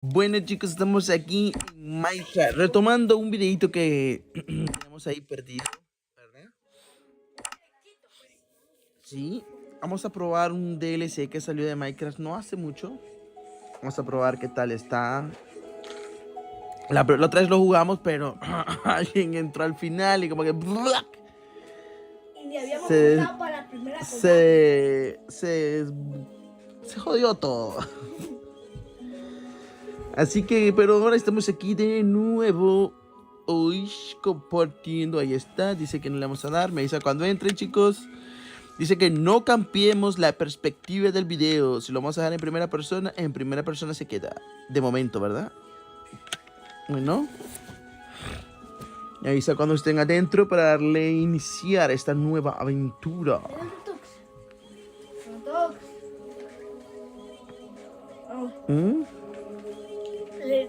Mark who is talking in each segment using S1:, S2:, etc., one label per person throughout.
S1: Bueno chicos, estamos aquí en Minecraft, retomando un videito que tenemos ahí perdido, ¿verdad? Sí, vamos a probar un DLC que salió de Minecraft no hace mucho. Vamos a probar qué tal está. La otra vez lo jugamos, pero alguien entró al final y como que...
S2: Y ni habíamos
S1: Se,
S2: pasado para la primera combate.
S1: se jodió todo. Así que, pero ahora estamos aquí de nuevo. Uy, compartiendo, ahí está. Dice que no le vamos a dar. Me avisa cuando entren, chicos. Dice que no cambiemos la perspectiva del video. Si lo vamos a dejar en primera persona se queda. De momento, ¿verdad? Bueno. Me avisa cuando estén adentro para darle iniciar esta nueva aventura. ¿Mm?
S2: Le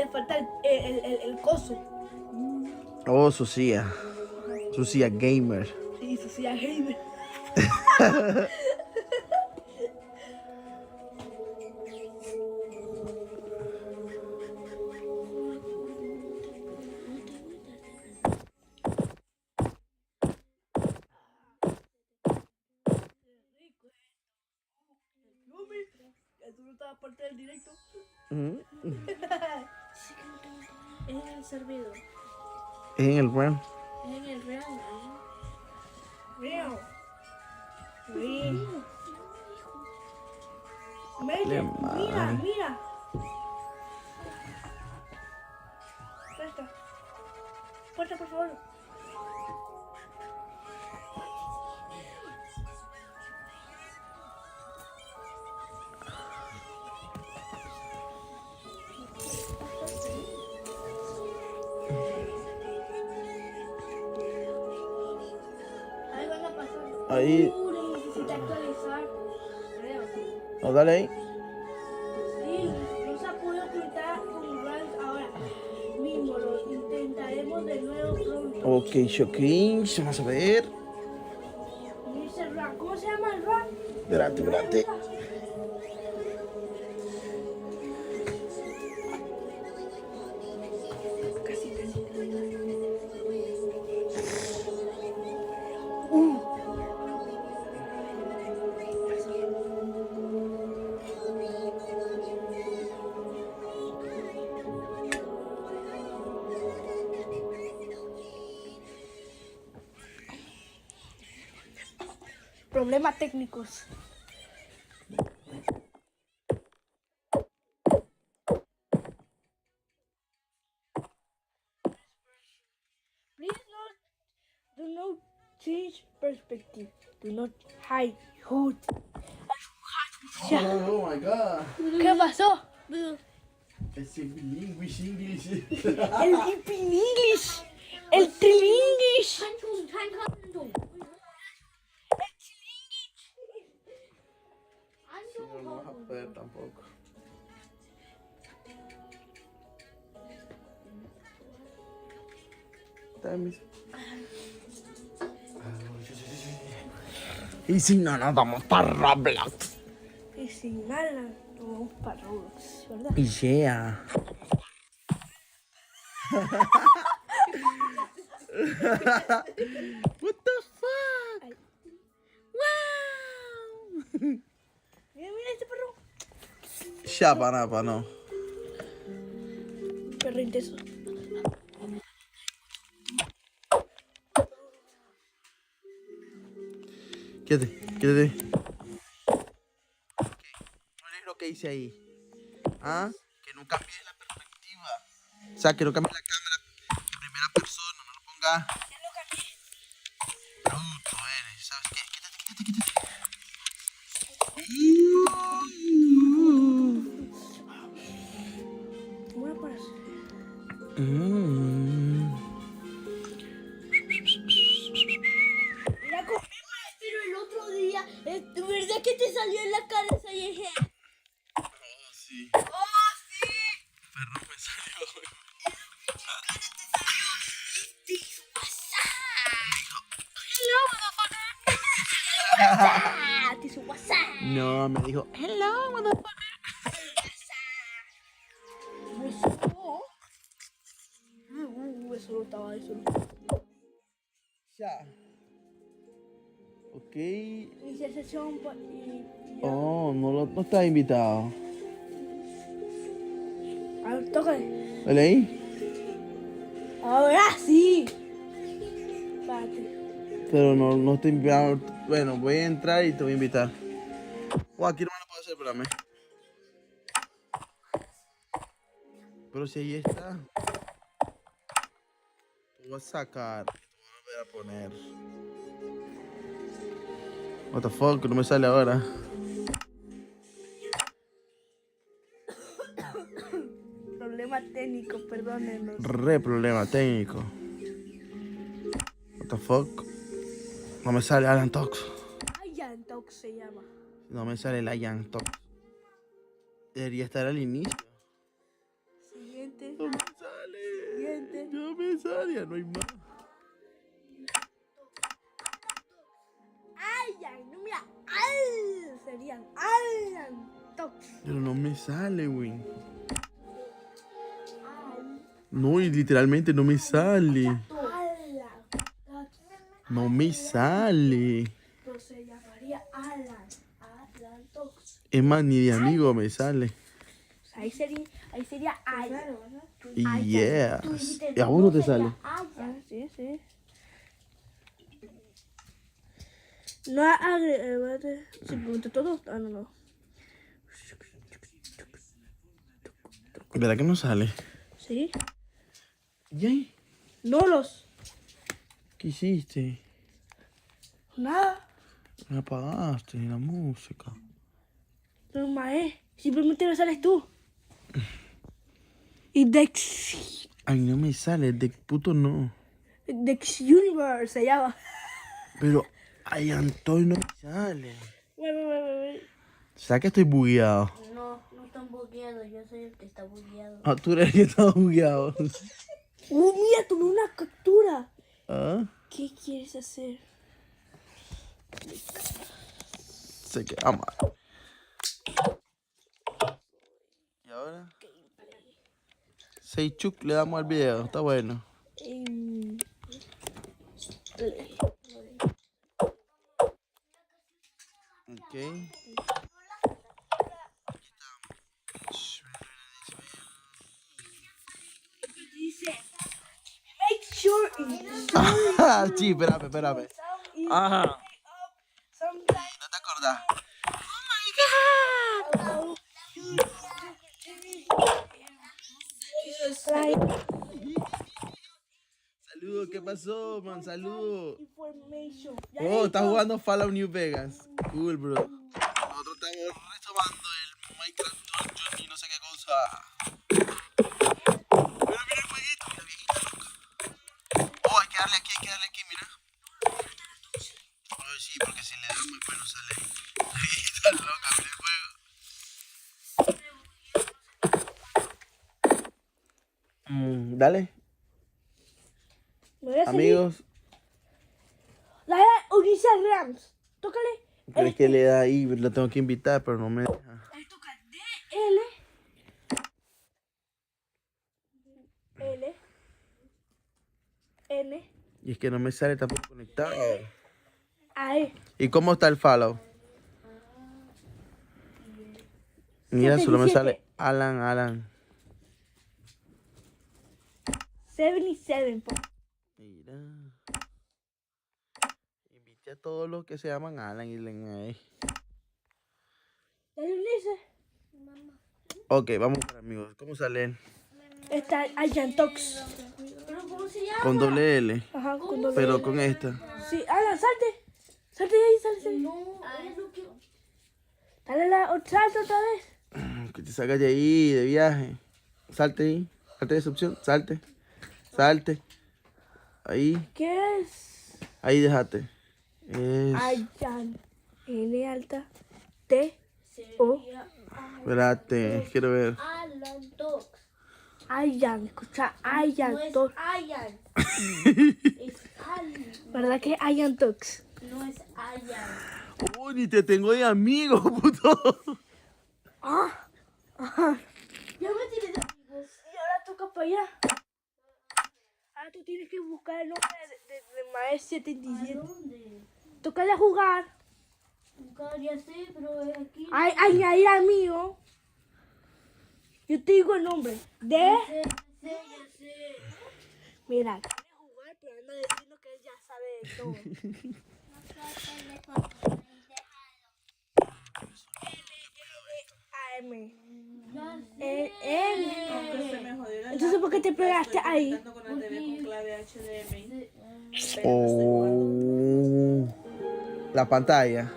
S2: falta el coso.
S1: Oh, Sucia. Sucia Gamer.
S2: Sí, Sucia Gamer. Eso no estaba parte del directo.
S3: En el servidor.
S1: En el buen.
S3: En el real.
S2: Real. Mira. Puerta, por favor. Ahí van a pasar.
S1: Ahí.
S2: Necesita actualizar. Creo.
S1: No, dale ahí.
S2: Sí, no se ha podido ocultar con Rank ahora mismo. Lo intentaremos de nuevo pronto.
S1: Ok, Shocking. Vamos a ver.
S2: Dice Rank. ¿Cómo se llama el Rank?
S1: Espérate.
S2: Problemas técnicos. Please do not change perspective. Do not hide hood.
S1: Oh my god.
S2: ¿Qué pasó?
S1: Es bilingüe English.
S2: El Hippie English. El Trilinglish.
S1: No lo vas a poder tampoco. Y si no, nos vamos para Roblox.
S2: Y sin nada, nos vamos para Roblox, ¿verdad?
S1: Yeah. What the fuck?
S2: Ay.
S1: Wow.
S2: Mira este perro.
S1: Chapanapa, no.
S2: Perro intenso.
S1: Quédate. ¿Cuál es lo que hice ahí? ¿Ah? Que no cambie la perspectiva. O sea, que no cambie la cámara en primera persona, no lo ponga. Bruto eres, ¿sabes qué? Quítate.
S2: Bueno, pues. Mira cómo pero el otro día, ¿verdad que te salió en la cara esa vieja?
S1: Oh, sí.
S2: ¡Oh, sí!
S1: Perro me salió.
S2: Te hizo WhatsApp. Hello, motherfucker. Te hizo WhatsApp.
S1: No, me dijo, hello, motherfucker.
S2: gustaba eso.
S1: Ya. Ok.
S2: Iniciar sesión y ya.
S1: Oh, no está invitado.
S2: A ver, tócale.
S1: ¿Vale ahí?
S2: Ahora sí. Espérate.
S1: Pero no estoy invitado. Bueno, voy a entrar y te voy a invitar. Oh, aquí no me lo puedo hacer, espérame. Pero si ahí está. Te voy a sacar. Te voy a volver a poner. What the fuck, no me sale ahora.
S2: Problema técnico, perdónenos.
S1: Re problema técnico. What the fuck. No me sale Alan Talks.
S2: Ian Talk se llama.
S1: No me sale la Young Talks. Debería estar al inicio.
S2: Siguiente.
S1: No me sale.
S2: Siguiente.
S1: No me sale, ya no hay más.
S2: Ian, no mira. Serían Ian Talk.
S1: Pero no me sale, güey. No, y literalmente no me sale. No me sale.
S2: Pero se llamaría Alan Talk.
S1: Es más, ni de amigo me sale.
S2: Ahí sería Alan.
S1: Yes. ¿Y a vos no te sale?
S2: Sí, sí. No agregate. Simplemente todo. Ah, no.
S1: ¿Verdad que no sale?
S2: Sí.
S1: ¿Y ahí?
S2: No los.
S1: ¿Qué hiciste?
S2: Nada.
S1: Me apagaste la música.
S2: No, mae. Simplemente no sales tú. Y Dex.
S1: Ay, no me sale, de puto no.
S2: Dex Universe se llama.
S1: Pero, ay, Antonio no me sale.
S2: Wey.
S1: ¿Sabes que estoy bugueado?
S3: No están bugueados, yo soy el que está bugueado.
S1: Ah, tú eres el que está bugueado.
S2: Mira, tomé una captura.
S1: ¿Ah?
S2: ¿Qué quieres hacer?
S1: Se queda mal. ¿Y ahora? Seichuk le damos al video, está bueno. Ok.
S2: Dice, make sure
S1: Ah, sí, espérame. Ajá.
S2: sometimes.
S1: ¿No te acordás? Saludos, ¿qué pasó, man? Saludos.
S2: Information.
S1: Oh, estás jugando Fallout New Vegas. Cool, bro. Nosotros estamos retomando el Minecraft Dungeon y no sé qué cosa. Mira el jueguito, mira, viejita loca. Oh, hay que darle aquí, mira. Oh, sí, porque si le damos después no sale. La viejita loca, mira el juego. Dale.
S2: Me voy a seguir.
S1: Amigos,
S2: Dale, Ulises Rams. Tócale.
S1: pero es que le da ahí, lo tengo que invitar, pero no me deja.
S2: Ahí toca L. N.
S1: Y es que no me sale tampoco conectado.
S2: A.
S1: ¿Y cómo está el Fallout? Mira, solo me
S2: 77.
S1: sale Alan.
S2: 77.
S1: Mira. Invité a todos los que se llaman Alan y leen ahí.
S2: Dale, Ulises.
S1: Ok, vamos a ver, amigos. ¿Cómo salen?
S2: Está Ian Talks.
S3: ¿Pero cómo se llama?
S1: Con doble L.
S2: Ajá, con doble.
S1: Pero con esta.
S2: Sí, Alan, salte. Salte de ahí, salte.
S3: No, es lo que...
S2: Dale salta otra vez.
S1: Que te salgas de ahí, de viaje. Salte ahí. Salte de esa opción. Salte. Ahí.
S2: ¿Qué es?
S1: Ahí déjate. Es...
S2: Ian. N alta. T. O.
S1: Espérate, quiero ver.
S3: Alan Talks.
S2: Ian. Escucha, Ian
S3: No es
S2: Talks.
S3: Ian. Es Alan.
S2: ¿Verdad que es Ian Talks?
S3: No es Ian.
S1: Oh, ni te tengo de amigo, puto.
S2: Ajá.
S3: Ya me tienes amigos.
S2: Y ahora toca para allá. Ahora Ahora tú tienes que buscar el nombre de Maestro
S3: ¿A
S2: 77.
S3: dónde?
S2: Tócale a jugar.
S3: Buscar, ya sé, pero aquí.
S2: Añadir al mío. Yo te digo el nombre.
S3: Ya sé, ya sé.
S2: Mira, quiere jugar, pero anda diciendo que él ya sabe de todo. AM.
S3: Ya
S2: N.
S3: sé.
S2: Entonces, ¿por qué te pegaste ahí?
S4: Con la TV con clave HDMI.
S1: Oh, la pantalla.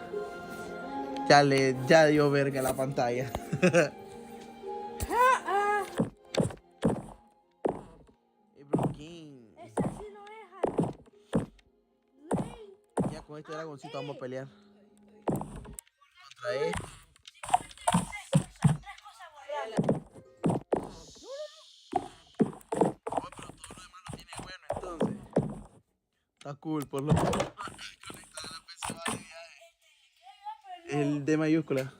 S1: Ya dio verga la pantalla.
S2: Esa sí no es, Ley.
S1: Ya con este dragoncito vamos a pelear. Contra este.
S2: Tres cosas guardadas.
S1: Oh, pero todo lo demás lo tiene bueno entonces. Está cool, por lo menos. El D mayúscula.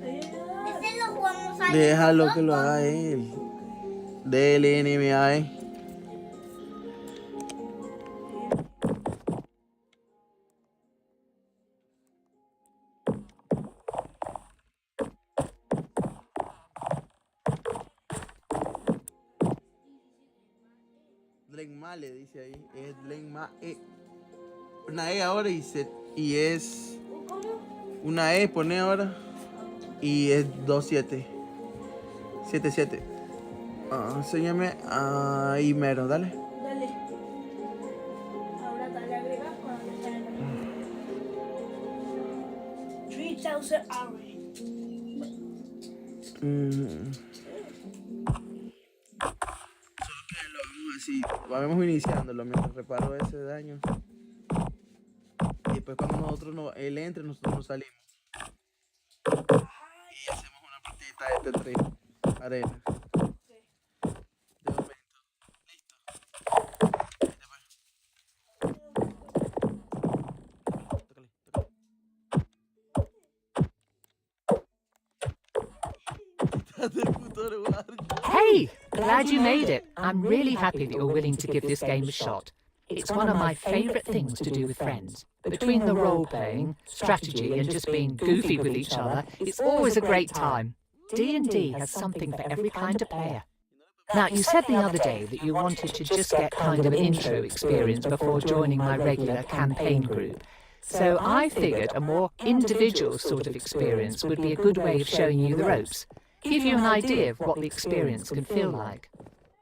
S3: Ese lo jugamos ayer.
S1: Déjalo que lo haga él. DLNMA. Dlenma le dice ahí. Es Dlenma E. Una E ahora y es. Una E pone ahora. Y es 27. 77. Enséñame ahí mero, dale.
S2: Dale. Ahora dale a agregar cuando te sale la 3000 hours.
S1: Solo que lo hagamos así. Vamos iniciándolo mientras reparo ese daño. Y después cuando él entre, nosotros nos salimos. Y hacemos una partidita de T3 arena. De momento. Listo. Tócale, tócale. Quítate, puto lugar.
S5: Hey, glad you made it. I'm really happy that you're willing to give this game a shot. It's one of my favourite things to do with friends. Between the role-playing, strategy and just being goofy with each other, it's always a great time. D&D has something for every kind of player. Now, you said the other day that you wanted to just get kind of an intro experience before joining my regular campaign group. So I figured a more individual sort of experience would be a good way of showing you the ropes. Give you an idea of what the experience can feel like.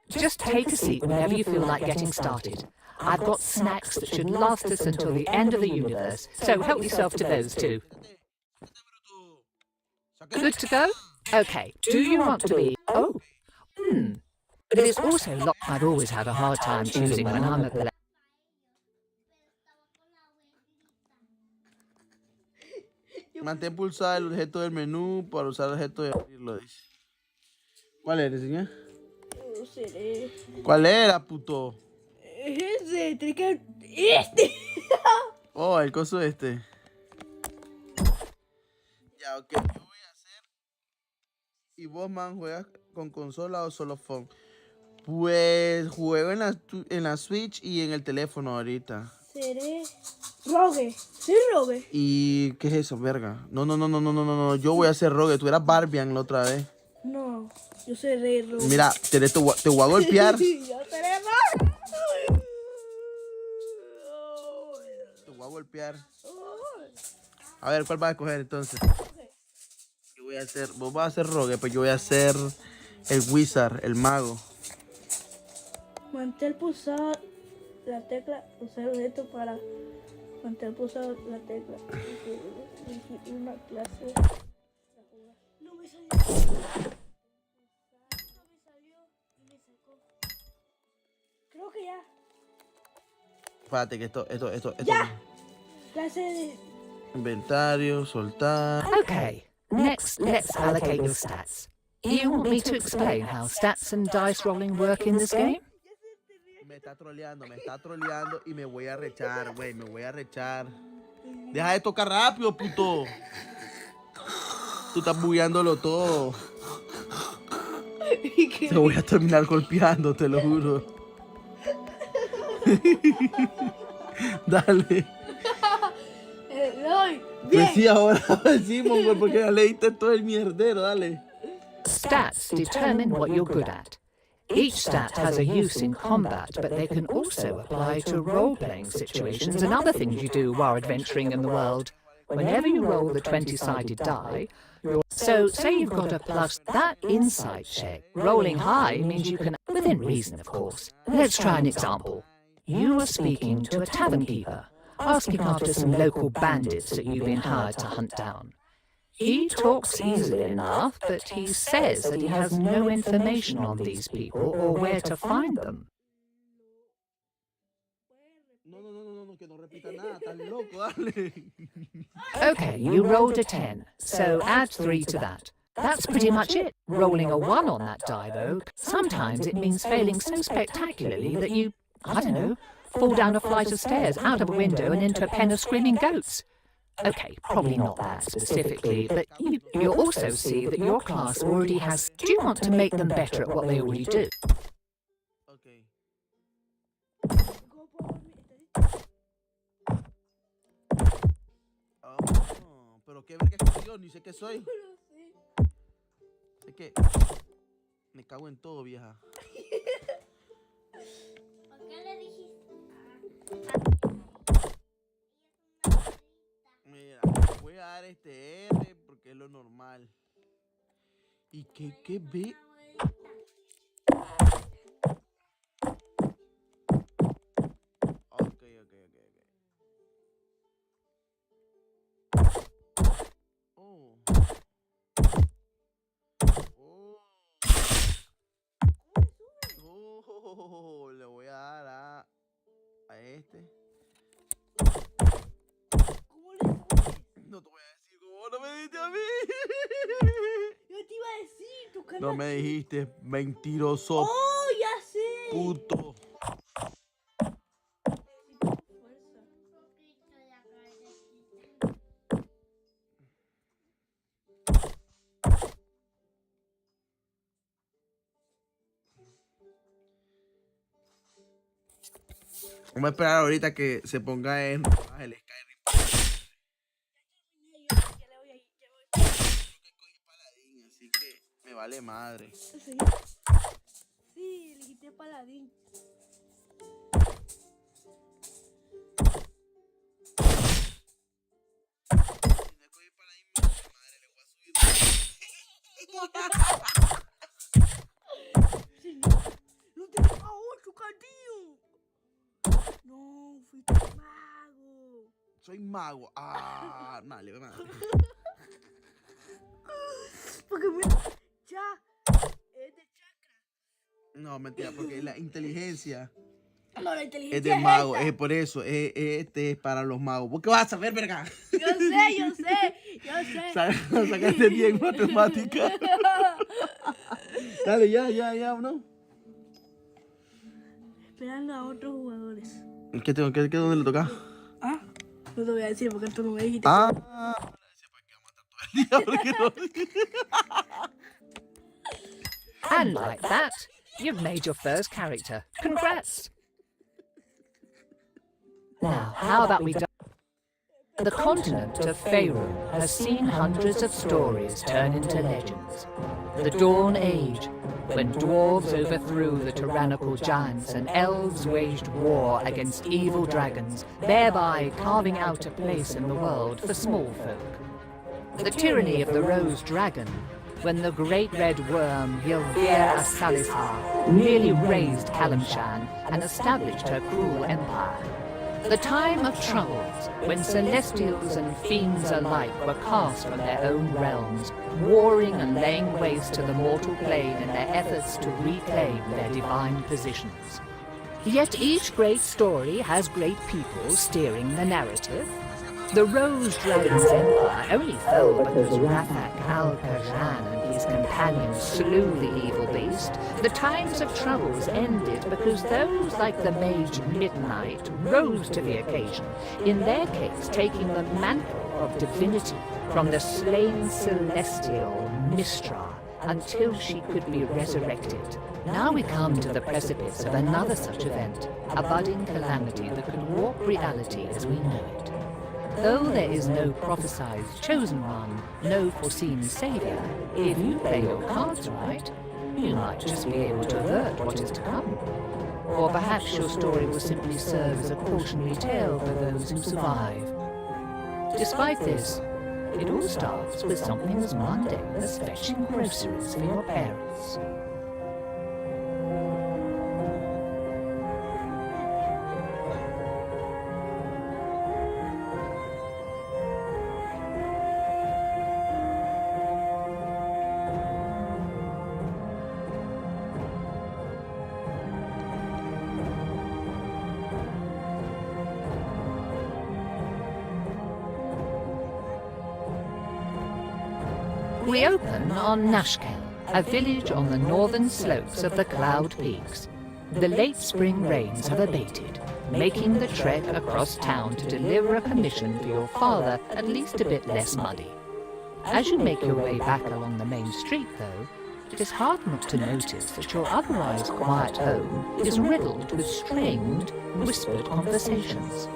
S5: Just take a seat whenever you feel like getting started. I've got snacks that should last us until the end of the universe, so help yourself to those too. Good to go? Okay, do you want to be... Oh, But it's also I've always had a hard time choosing when I'm a player.
S1: Mantén pulsado el objeto del menú para usar el objeto de abrirlo, dice. ¿Cuál eres, señor?
S2: No sé.
S1: ¿Cuál era, puto?
S2: Ese, tiene que... Este.
S1: Oh, el coso este. Ya, ok. Yo voy a hacer... ¿Y vos, man, juegas con consola o solo phone? Pues juego en la Switch y en el teléfono ahorita.
S2: Seré... Rogue. Sí, Rogue.
S1: ¿Y qué es eso, verga? No. Yo voy a hacer Rogue. Tú eras Barbian la otra vez.
S2: No, yo seré Rogue.
S1: Mira, te voy a golpear.
S2: Yo seré Rogue.
S1: Te voy a golpear. A ver, ¿cuál vas a escoger entonces? Yo voy a hacer... Vos vas a hacer Rogue, pues yo voy a hacer el Wizard, el mago.
S2: Mantén pulsada la tecla, usar el objeto para mantener pulsada la tecla. Elegir una clase. No me salió. No me salió y me sacó. Creo que ya.
S1: Espérate que esto.
S2: ¡Ya! Clase de...
S1: Inventario, soltar.
S5: Okay, next let's allocate your stats. You want me to explain how stats and dice rolling work in this game?
S1: Me está troleando y me voy a rechar, güey, Deja de tocar rápido, puto. Tú estás bugueándolo todo.
S2: ¿Y qué?
S1: Te voy a terminar golpeando, te lo juro. Dale.
S2: Doy.
S1: Pues
S2: Bien.
S1: sí, ahora sí, mongol, porque ya leíste todo el mierdero, dale.
S5: Stats determine what you're good at. Each stat has a use in combat, but they can also apply to role-playing situations and other things you do while adventuring in the world. Whenever you roll the 20-sided die, so say you've got a plus that insight check. Rolling high means you can, within reason of course. Let's try an example. You are speaking to a tavern keeper, asking after some local bandits that you've been hired to hunt down. He talks easily enough, but he says that he has no information on these people or where to find them.
S1: No, que no repita nada, tan loco, dale.
S5: Okay, you rolled a 10, so add 3 to that. That's pretty much it. Rolling a 1 on that die, though, sometimes it means failing so spectacularly that you, I don't know, fall down a flight of stairs, out of a window and into a pen of screaming goats. Okay, probably not that specifically, but you'll also see that your class already has... Do you want to make them better at what they already do?
S1: Ok. Oh, pero qué verga que soy yo, ni sé qué soy. Sé que me cago en todo, vieja.
S3: ¿Por qué le dijiste?
S1: Mira, voy a dar este R porque es lo normal. ¿Y qué B? Ok. Oh. Oh, le voy a dar a este.
S2: ¿Cómo le subes?
S1: No te voy a decir cómo no me dijiste a mí.
S2: Yo te iba a decir, tu cara.
S1: No me dijiste, mentiroso,
S2: ¡Oh, ya sé!
S1: puto.
S2: Fuerza.
S1: Vamos a esperar ahorita que se ponga en el Skyrim.
S2: Ya le voy ahí, ya voy.
S1: Que cogí paladín, así que me vale madre.
S2: ¿Sí? Sí, elegiste paladín.
S1: Si no cogí paladín, me vale madre, le voy a subir.
S2: ¡No te a 8, Caldillo! No, fuiste mago.
S1: Soy mago. Ah, vale, madre.
S2: Porque mira, ya es de chakra.
S1: No, mentira, porque la inteligencia
S2: No, la inteligencia
S1: es de mago,
S2: esta.
S1: es por eso, este es para los magos. ¿Vos qué vas a saber, verga?
S2: Yo sé.
S1: Sacaste bien matemática. Dale, ya, ¿no?
S2: Esperando a otros jugadores.
S1: ¿Qué tengo? ¿Qué dónde le toca?
S2: Ah, no te voy a decir porque tú no me dijiste.
S1: Ah.
S5: And like that, you've made your first character. Congrats! Now, how about we... The continent of Faerun has seen hundreds of stories turn into legends. The Dawn Age, when dwarves overthrew the tyrannical giants and elves waged war against evil dragons, thereby carving out a place in the world for small folk. The tyranny of the Rose Dragon, when the great red worm Ylvira Salisar nearly razed Kalimshan and established her cruel empire. The time of troubles, when celestials and fiends alike were cast from their own realms, warring and laying waste to the mortal plane in their efforts to reclaim their divine positions. Yet each great story has great people steering the narrative. The Rose Dragon's empire only fell because Rafak al-Khajan and his companions slew the evil beast. The times of troubles ended because those like the Mage Midnight rose to the occasion, in their case taking the mantle of divinity from the slain celestial Mistra until she could be resurrected. Now we come to the precipice of another such event, a budding calamity that could warp reality as we know it. Though there is no prophesied chosen one, no foreseen savior, if you play your cards right, you might just be able to avert what is to come. Or perhaps your story will simply serve as a cautionary tale for those who survive. Despite this, it all starts with something as mundane as fetching groceries for your parents. We open on Nashkel, a village on the northern slopes of the Cloud Peaks. The late spring rains have abated, making the trek across town to deliver a commission for your father at least a bit less muddy. As you make your way back along the main street, though, it is hard not to notice that your otherwise quiet home is riddled with strained, whispered conversations.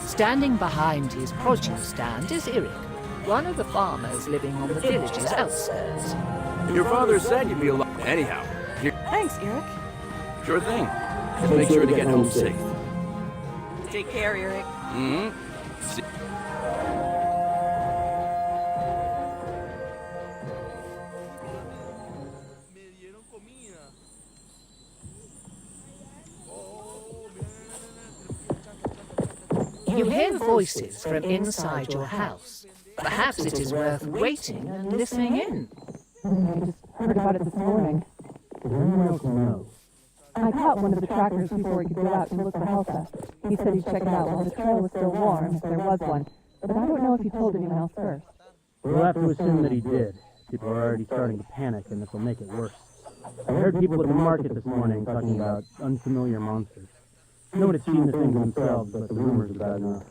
S5: Standing behind his produce stand is Eric, one of the farmers living on the village's outskirts.
S6: Your father said you'd be alive. Anyhow, here.
S7: Thanks, Eric.
S6: Sure thing. Just make sure to get home safe.
S7: Take care, Eric.
S6: Mm-hmm. See.
S5: You hear voices from inside your house. Perhaps it is worth waiting and listening in.
S8: I just heard about it this morning.
S9: Is there anyone else you know?
S8: I caught one of the trackers before he could go out to look for Helka. He said he'd check it out while the trail was still warm, if there was one. But I don't know if he told anyone else first.
S9: We'll have to assume that he did. People are already starting to panic, and this will make it worse. I heard people at the market this morning talking about unfamiliar monsters. No one had seen the things themselves, but the rumors are bad enough.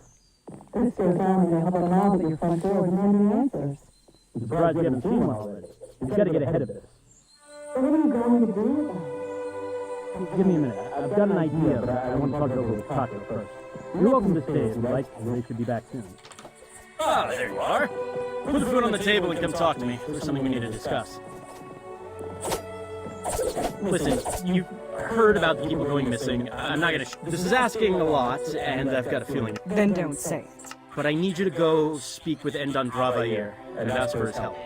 S8: This goes on, and they'll have a mob at your front door demanding answers.
S9: I'm surprised you haven't seen one already. You've got to get ahead of this.
S8: What are you going to do about it?
S9: Give me a minute. I've got an idea, but I want to talk it over with Taco first. You're welcome to stay if you'd like. They should be back soon.
S10: Ah, there you are. Put the food on the table and come talk to me. There's something we need to discuss. Listen, you've heard about the people going missing. I'm not gonna... This is asking a lot, and I've got a feeling.
S7: Then don't say it.
S10: But I need you to go speak with Endan Dravair and ask for his help.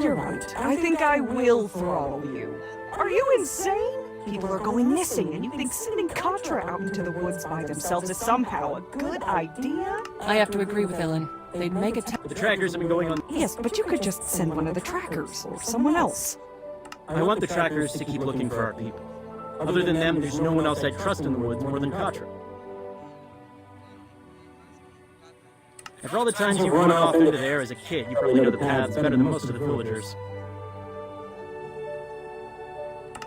S7: You're right. I think I will throttle you. Are you insane? People are going missing, and you think sending Katra out into the woods by themselves is somehow a good idea?
S11: I have to agree with Ellen. They'd make a
S10: The trackers have been going on...
S7: Yes, but you could just send one of the trackers, or someone else.
S10: I want the trackers to keep looking for our people. Other than them, there's no one else I'd trust in the woods more than Katra. After all the times you've run off into there as a kid, you probably know the paths better than most of the villagers.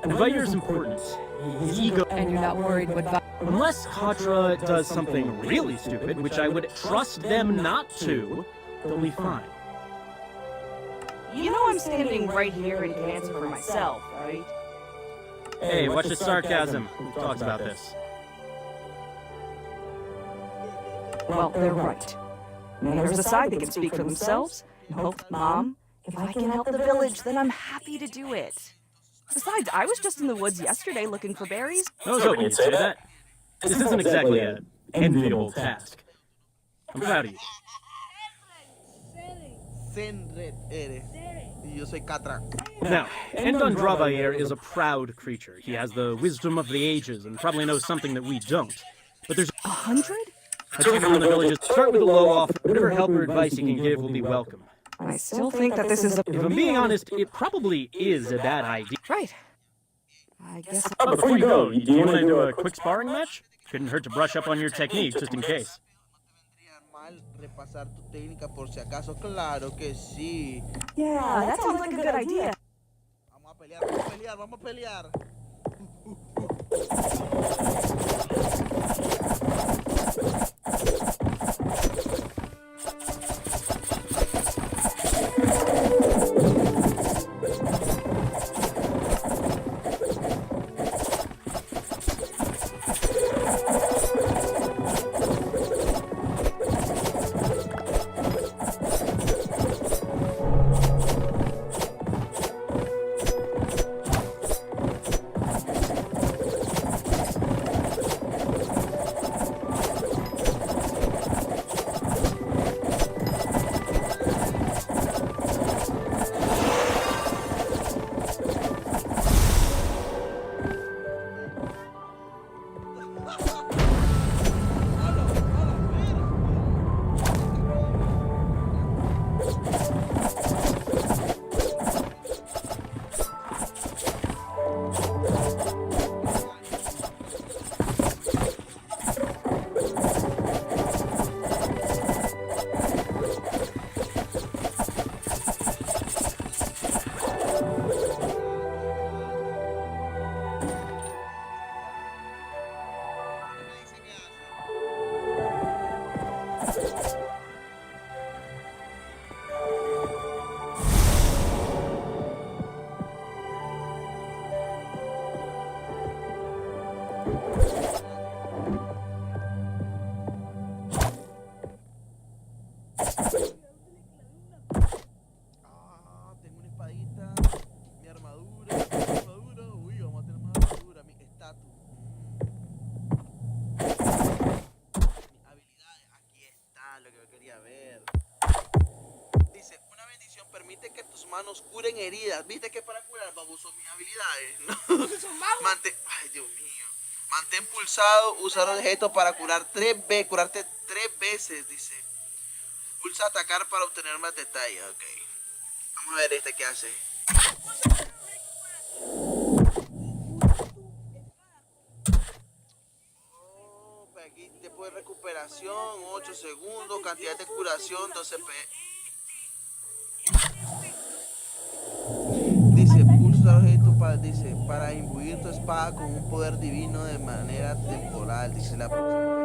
S10: And Vair's important. His ego...
S11: And you're not worried what...
S10: Unless Katra does something really stupid, which I would trust them not to, they'll be fine.
S7: You know I'm standing right here and can answer for myself, right?
S10: Hey, watch the sarcasm. We've talked about this.
S7: Well, they're right. There's a side that can speak for themselves. No, Mom, if I can help the village, then I'm happy to do it. Besides, I was just in the woods yesterday looking for berries.
S10: I was hoping you'd say that. This isn't exactly an enviable task. I'm proud of you.
S1: Senred eres. Y yo soy Catra.
S10: Now, Endondravair is a proud creature. He has the wisdom of the ages and probably knows something that we don't. But there's
S7: 100?
S10: a chief from the villages. Start with a low offer. Whatever help or advice you can give will be welcome.
S7: I still think that this is a...
S10: If I'm being honest, it probably is a bad idea.
S7: Right. I guess...
S10: Oh, before you go, do you want to do a quick sparring match? Couldn't hurt to brush up on your technique, just in case.
S1: Repasar tu técnica por si acaso. Claro que sí.
S7: Yeah, that sounds like a good idea.
S1: Vamos a pelear, vamos a pelear, vamos a pelear. Tengo una espadita, mi armadura, uy, vamos a tener más armadura, mi estatus. Mis habilidades, aquí está lo que yo quería ver. Dice, una bendición permite que tus manos curen heridas. ¿Viste que para curar, baboso, mis habilidades? ¿No? Ay, Dios mío. Mantén pulsado, usar objetos para curarte 3 veces, dice. Pulsa atacar para obtener más detalles, ok. Vamos a ver este que hace. Oh, pues aquí tiempo de recuperación, 8 segundos, cantidad de curación, 12 p. Dice, pulsa objeto para imbuir tu espada con un poder divino de manera temporal, dice la próxima.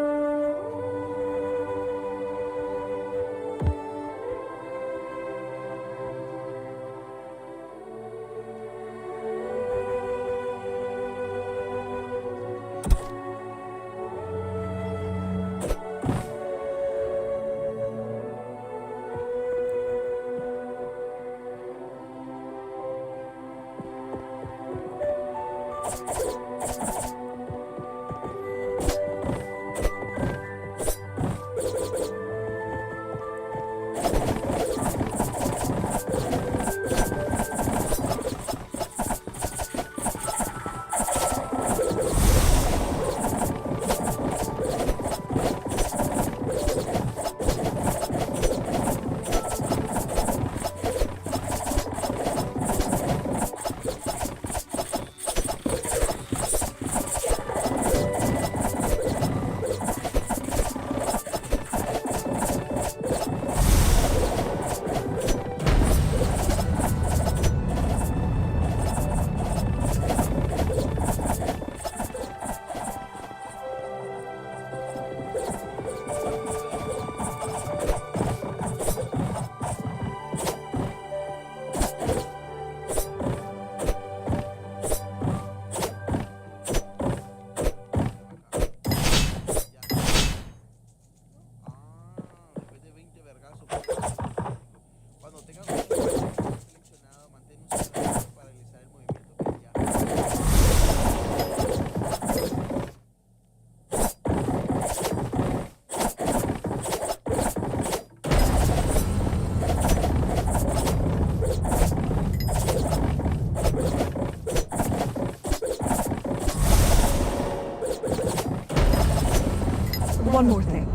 S7: one more thing.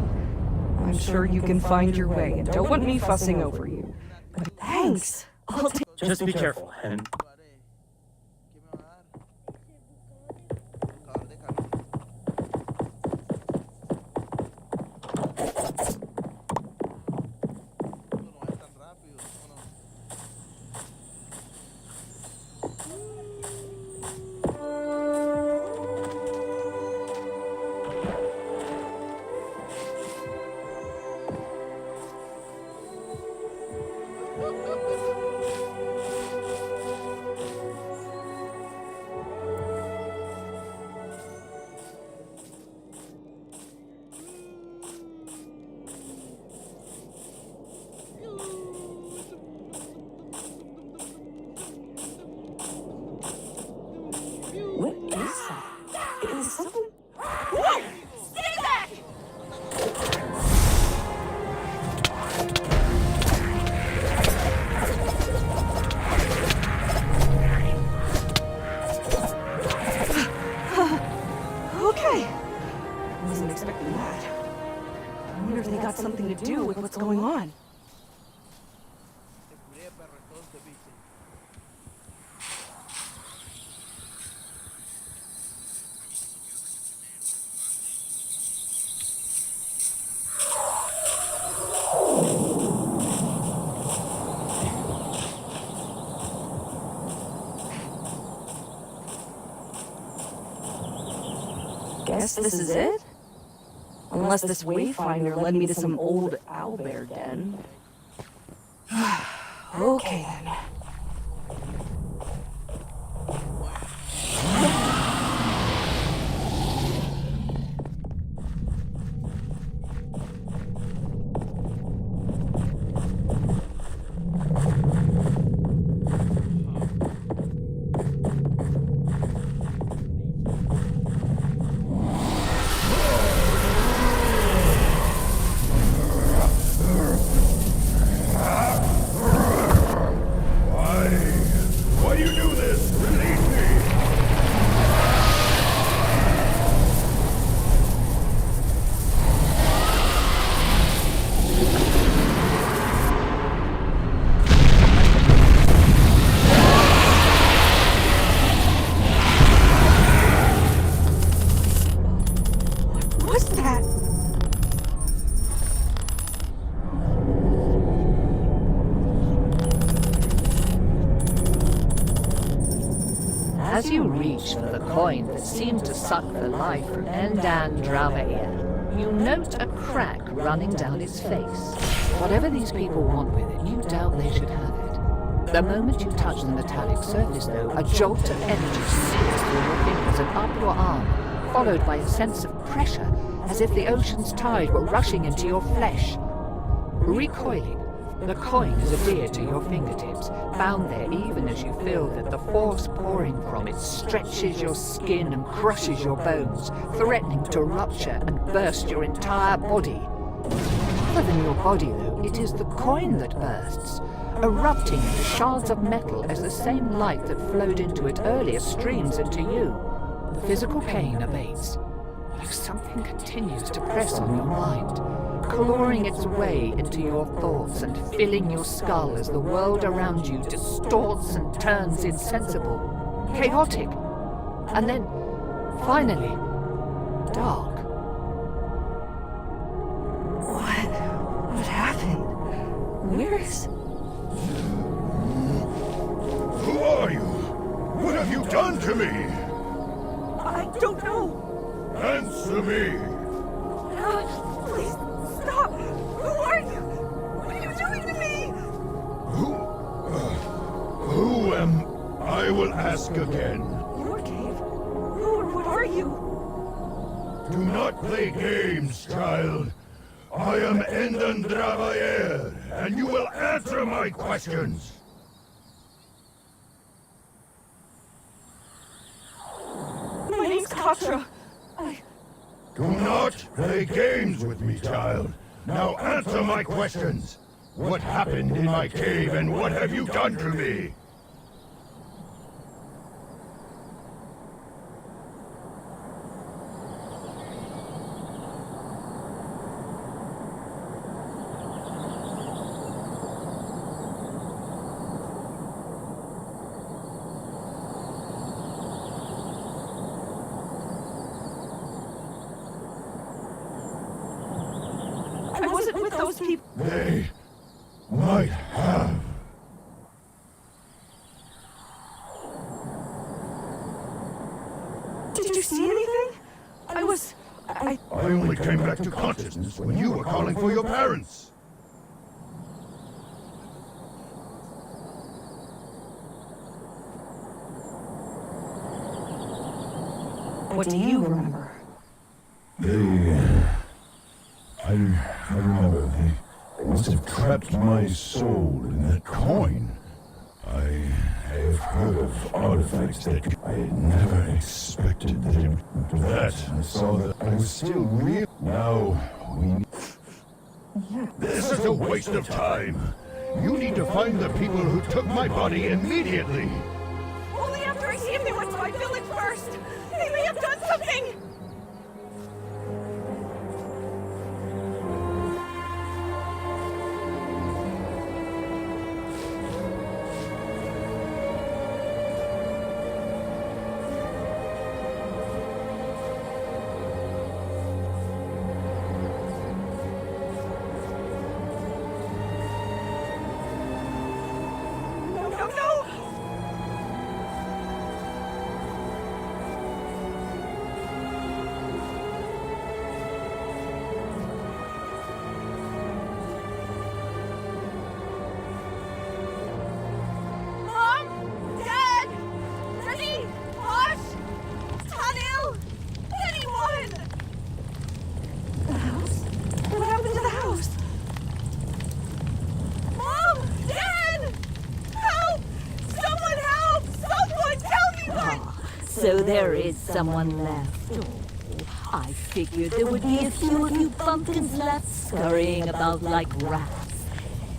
S7: I'm sure you can find your way and don't want me fussing over you. But thanks. I'll take.
S10: Just be careful, and
S7: What is that? Is something? Whoa! Stay back! Okay. Wasn't expecting that. I wonder if they got something to do with what's going on. Guess this is it? Unless this wayfinder led me to some old owlbear den. Okay then.
S12: Why do you do this? Release me!
S7: What was that?
S5: As you reach for the coin that seemed to suck the life from Endan Dravair, you note a crack running down its face. Whatever these people want with it, you doubt they should have it. The moment you touch the metallic surface, though, a jolt of energy sears through your fingers and up your arm, followed by a sense of pressure, as if the ocean's tide were rushing into your flesh. Recoiling, the coin is adhered to your fingertips, bound there even as you feel that the force pouring from it stretches your skin and crushes your bones, threatening to rupture and burst your entire body. Other than your body, though, it is the coin that bursts, erupting into shards of metal as the same light that flowed into it earlier streams into you. The physical pain abates, but something continues to press on your mind, clawing its way into your thoughts and filling your skull as the world around you distorts and turns insensible, chaotic, and then, finally, dark.
S7: What happened? Where's...
S12: Who are you? What have you done to me?
S7: I don't know.
S12: Answer me!
S7: Please, stop! Who are you? What are you doing to me?
S12: Who am... I will ask again.
S7: Your cave? Who or what are you?
S12: Do not play games, child. I am Endan Dravair, and you will answer my questions.
S7: My name's Katra.
S12: Do not play games with me, child. Now answer my questions. What happened in my cave, and what have you done to me?
S7: those people...
S12: They might have.
S7: Did you see anything? I
S12: only came back to consciousness when you were calling for your parents.
S7: What do you remember?
S12: I remember they must have trapped my soul in that coin. I have heard of artifacts that I had never expected that I saw that I was still real. Now this is a waste of time. You need to find the people who took my body immediately.
S7: Only after I see if they went to my village first! They may have done something!
S13: So there is someone left. Oh, I figured there would be a few of you bumpkins left scurrying about like rats.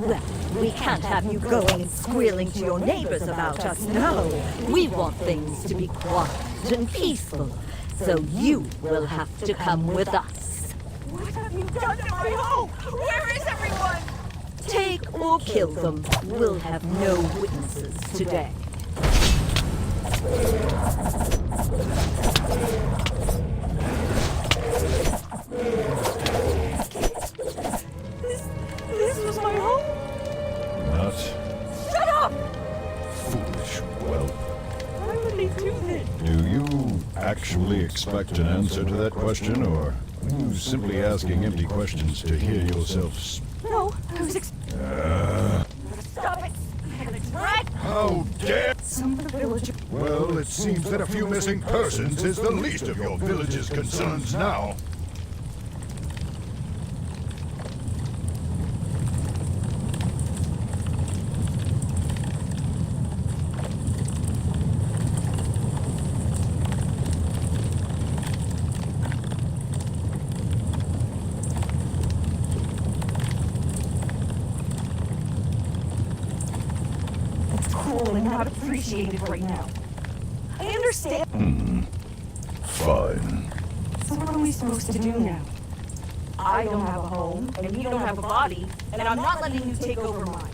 S13: Well, we can't have you going and squealing to your neighbors about us, no. We want things to be quiet and peaceful, so you will have to come with us.
S7: What have you done to my home? Where is everyone?
S13: Take or kill them. We'll have no witnesses today.
S7: This was my home?
S12: Not
S7: Shut up!
S12: foolish. Well,
S7: Why would they do this?
S12: do you actually expect an answer to that question, or are you simply asking empty questions to hear yourself speak?
S7: No, I was Stop it!
S12: How dare!
S7: Some of the villagers...
S12: Well, it seems that a few missing persons is the least of your village's concerns now.
S7: Cool and not appreciated right now. I understand.
S12: Fine.
S7: So what are we supposed to do now? I don't have a home, and you don't have a body, and I'm not letting you take over mine.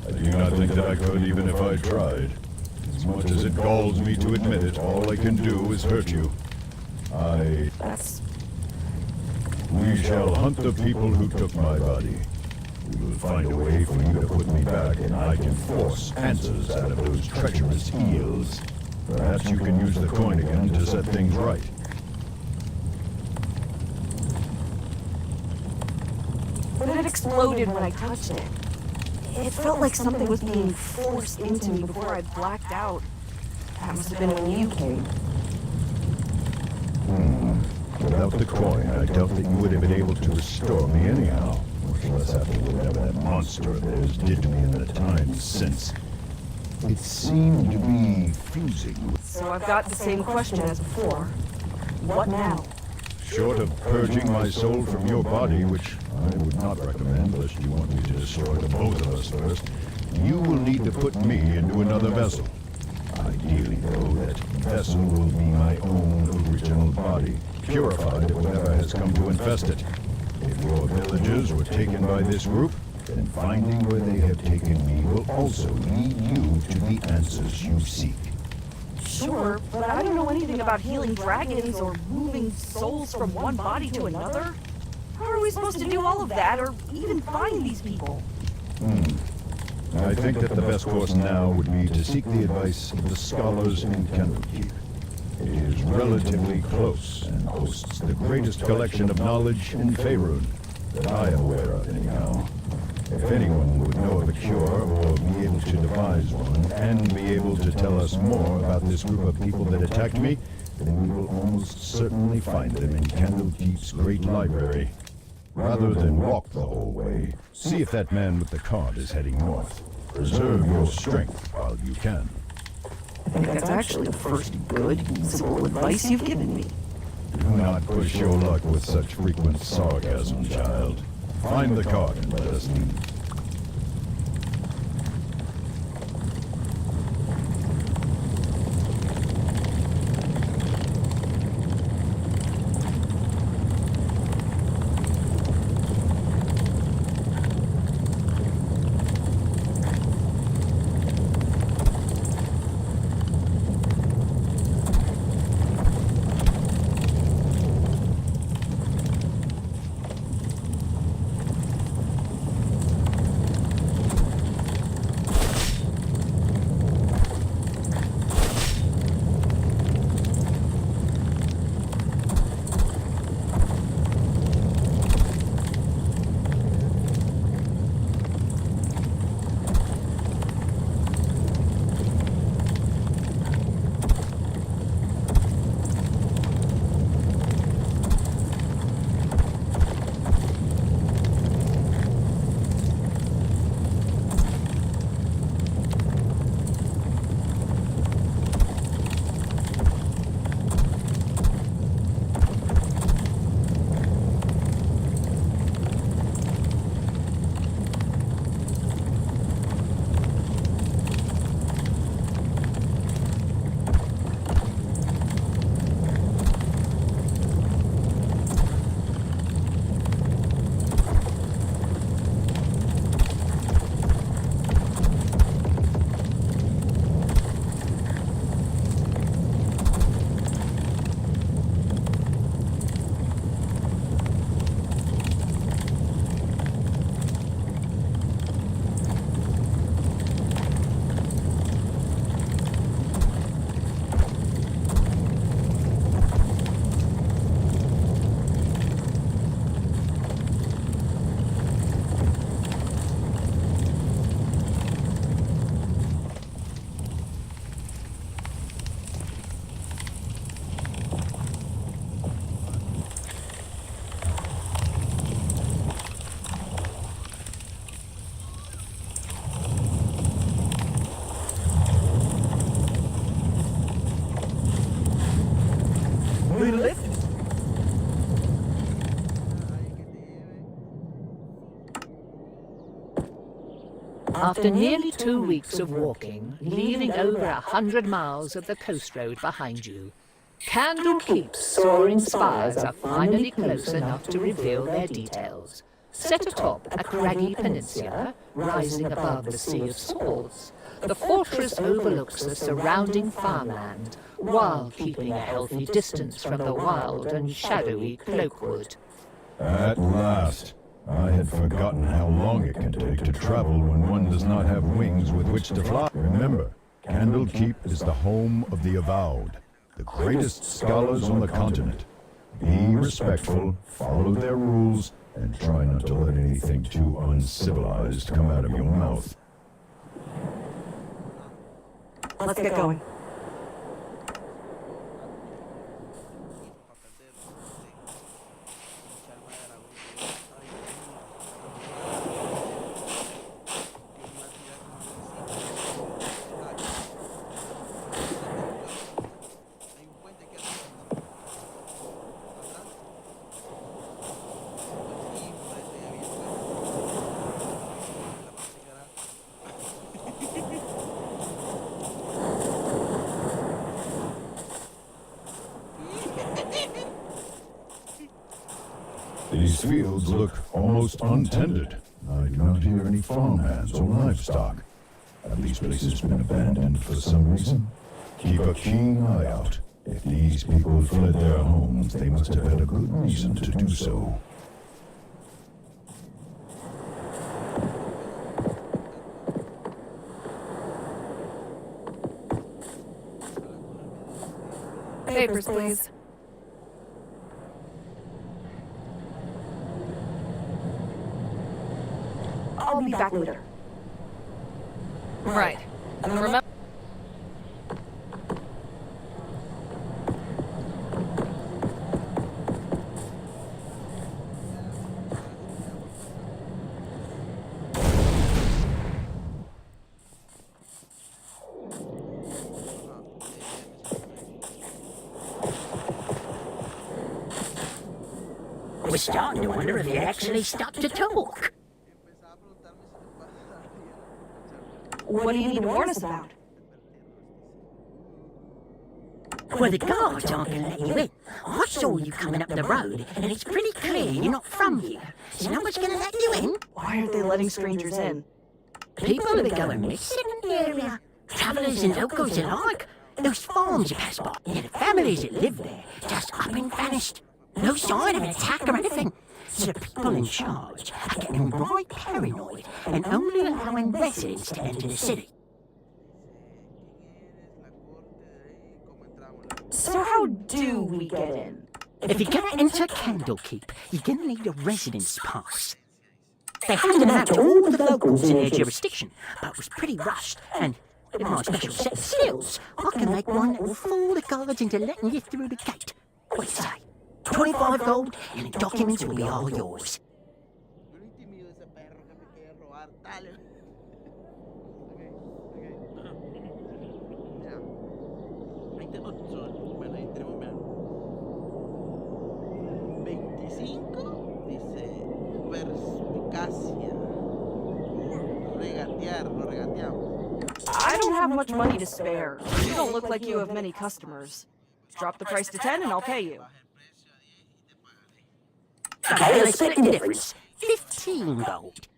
S12: I do not think that I could, even if I tried. As much as it galls me to admit it, all I can do is hurt you. We shall hunt the people who took my body. We will find a way for you to put me back, and I can force answers out of those treacherous eels. Perhaps you can use the coin again to set things right.
S7: But it exploded when I touched it. It felt like something was being forced into me before I blacked out. That must have been when you came.
S12: Without the coin, I doubt that you would have been able to restore me anyhow. Much less after whatever that monster of theirs did to me in the time since. It seemed to be fusing with...
S7: So I've got the same question as before. What now?
S12: Short of purging my soul from your body, which I would not recommend unless you want me to destroy the both of us first, you will need to put me into another vessel. Ideally, though, that vessel will be my own original body, purified of whatever has come to infest it. If your villages were taken by this group, then finding where they have taken me will also lead you to the answers you seek.
S7: Sure, but I don't know anything about healing dragons or moving souls from one body to another. How are we supposed to do all of that, or even find these people?
S12: I think that the best course now would be to seek the advice of the scholars in Candlekeep. It is relatively close and hosts the greatest collection of knowledge in Faerun that I am aware of anyhow. If anyone would know of a cure or be able to devise one and be able to tell us more about this group of people that attacked me, then we will almost certainly find them in Candlekeep's great library. Rather than walk the whole way, see if that man with the card is heading north. Preserve your strength while you can.
S7: I think that's actually the first good, simple advice you've given me.
S12: Do not push your luck with such frequent sarcasm, child. Find the card and let us leave.
S5: After nearly 2 weeks of walking, leaving over 100 miles of the coast road behind you, Candlekeep's soaring spires are finally close enough to reveal their details. Set atop a craggy peninsula, rising above the Sea of Swords, the fortress overlooks the surrounding farmland, while keeping a healthy distance from the wild and shadowy Cloakwood.
S12: At last! I had forgotten how long it can take to travel when one does not have wings with which to fly. Remember, Candlekeep is the home of the Avowed, the greatest scholars on the continent. Be respectful, follow their rules, and try not to let anything too uncivilized come out of your mouth.
S7: Let's get going.
S12: These fields look almost untended. I do not hear any farmhands or livestock. Have these places been abandoned for some reason? Keep a keen eye out. If these people fled their homes, they must have had a good reason to do so.
S11: Papers, please.
S7: I'll be back later.
S11: Right. And remember.
S14: We're starting to wonder if he actually stopped to talk.
S7: What do you need to warn us about?
S14: Well, the guards aren't going to let you in. I saw you coming up the road, and it's pretty clear you're not from here. So no one's going to let you in.
S7: Why aren't they letting strangers in?
S14: People have been going missing in the area. Travellers and locals alike. Those farms you pass by, the families that live there, just up and vanished. No sign of an attack or anything. So the people in charge are getting right paranoid and only allowing residents to enter the city.
S7: So how do we get in?
S14: If you're gonna enter Candlekeep, you're gonna need a residence pass. They handed them out to all the locals in their jurisdiction, but it was pretty rushed, and with my special set of skills, I can make one that will fool the guards into letting you through the gate. What do you say? 25 gold, and the documents will be all yours.
S1: Ahí tenemos, bueno, ahí tenemos, vean. 25, dice, perspicacia. Regatear, lo regateamos.
S7: I don't have much money to spare. You don't look like you have many customers. Drop the price to 10 and I'll pay you.
S14: Okay, let's split the difference. 15 gold.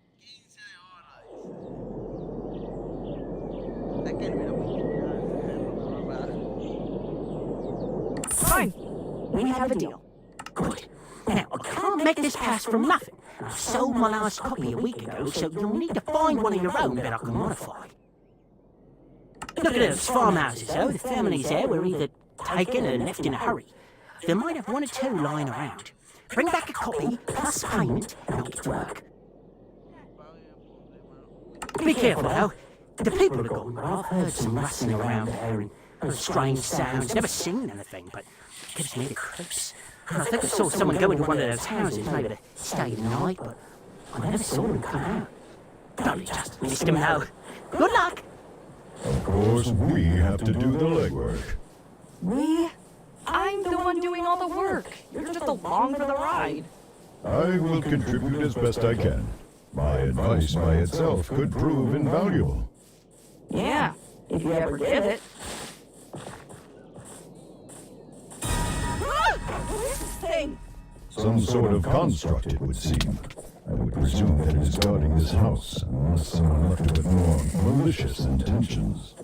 S7: Fine. We have a deal.
S14: Good. Now, I can't make this pass from nothing. I sold my last copy a week ago, so you'll need to find one of your own that I can modify. Look at those farmhouses, though. The families there were either taken or left in a hurry. There might have one or two lying around. Bring back a copy, plus payment, and I'll get to work. Be careful, though. The people are gone, but I've heard some rustling around there and strange sounds. Never seen anything, but it gives me the creeps. I think I saw someone go into one of those houses, maybe to stay the night, but I never saw them come out. Probably just missed them now. Good luck!
S12: Of course, we have to do the legwork.
S7: We? I'm the one doing all the work. You're just along for the ride.
S12: I will contribute as best I can. My advice by itself could prove invaluable.
S7: Yeah, if you ever give it. What is this thing?
S12: Some sort of construct, it would seem. I would presume that it is guarding this house, unless someone left it with more malicious intentions.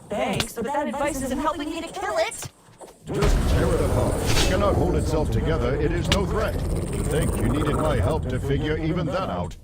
S7: Thanks, but that advice isn't helping me to kill it.
S12: Just tear it apart. It cannot hold itself together. It is no threat. To think you needed my help to figure even that out.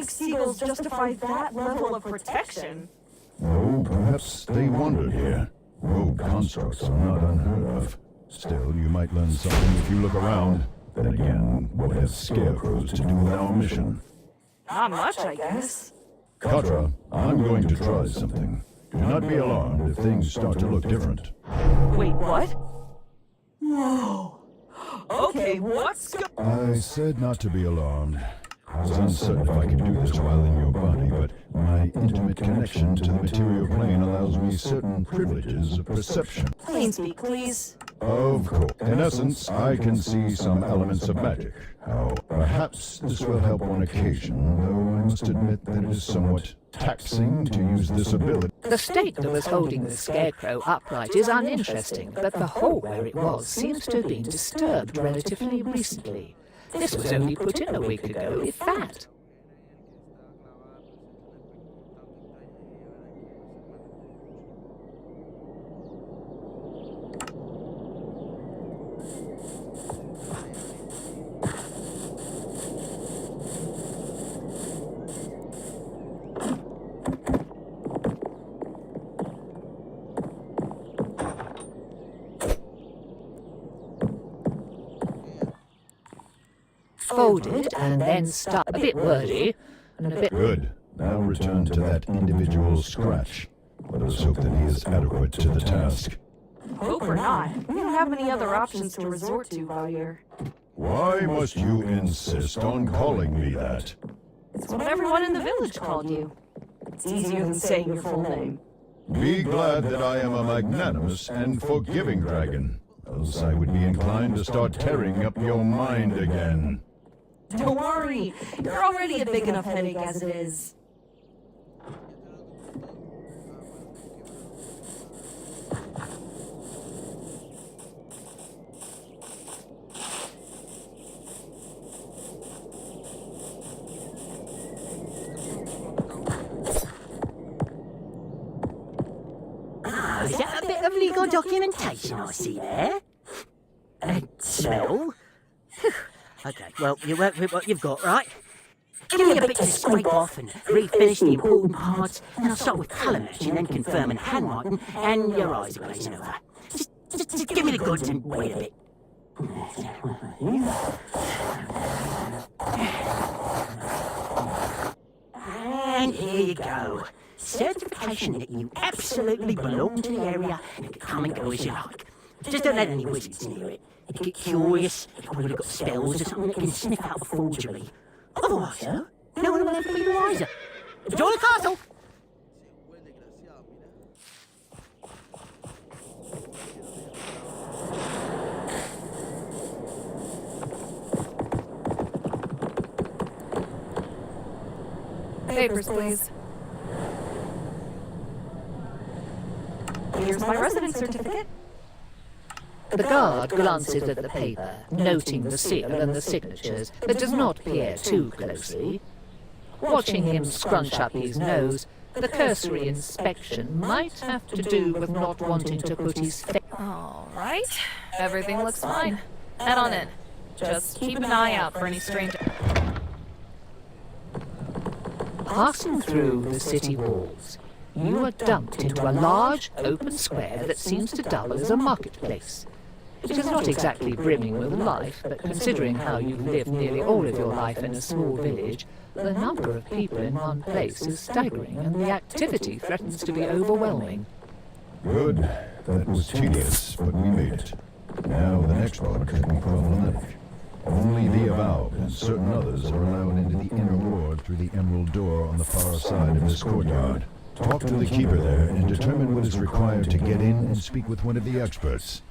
S7: think seagulls justify that level of protection.
S12: Oh, perhaps they wandered here. Rogue constructs are not unheard of. Still, you might learn something if you look around. Then again, what have scarecrows to do with our mission?
S7: Not much, I guess.
S12: Katra, I'm going to try something. Do not be alarmed if things start to look different.
S7: Wait, what? Whoa. Okay, what's
S12: I said not to be alarmed. I was uncertain if I could do this while in your body, but my intimate connection to the material plane allows me certain privileges of perception.
S7: Plain speak, please.
S12: Of course. In essence, I can see some elements of magic. How perhaps this will help on occasion, though I must admit that it is somewhat taxing to use this ability.
S5: The stake that was holding the scarecrow upright is uninteresting, but the hole where it was seems to have been disturbed relatively recently. This was only put in a week ago, if that. Folded and then stuck. A bit wordy and a bit...
S12: Good. Now return to that individual Scratch. Let us hope that he is adequate to the task.
S7: Hope or not, we don't have any other options to resort to out here.
S12: Why must you insist on calling me that?
S7: It's what everyone in the village called you. It's easier than saying your full name.
S12: Be glad that I am a magnanimous and forgiving dragon, else I would be inclined to start tearing up your mind again.
S7: Don't worry, you're already a big enough headache as it is.
S14: Ah, is that a bit of legal documentation I see there? And smell? Okay, well, you work with what you've got, right? Give me a bit to scrape off and refinish the important parts, and I'll start with colour matching, then confirming handwriting, and your eyes are glazing over. Just give me the goods and wait a bit. And here you go. Certification that you absolutely belong to the area and can come and go as you like. Just don't let any wizards near it. If you get curious, you've probably got spells or something that can sniff out a forgery. Otherwise, though, no one will ever be the wiser. Enjoy the castle!
S8: Papers, please.
S7: Here's my residence certificate.
S5: The guard glances at the paper, noting the seal and the signatures, but does not peer too closely. Watching him scrunch up his nose, the cursory inspection might have to do with not wanting to put his face...
S8: All right. Everything looks fine. Head on in. Just keep an eye out for any strange...
S5: Passing through the city walls, you are dumped into a large, open square that seems to double as a marketplace. It is not exactly brimming with life, but considering how you've lived nearly all of your life in a small village, the number of people in one place is staggering, and the activity threatens to be overwhelming.
S12: Good. That was tedious, but we made it. Now the next part could be problematic. Only the Avowed and certain others are allowed into the inner ward through the emerald door on the far side of this courtyard. Talk to the keeper there and determine what is required to get in and speak with one of the experts.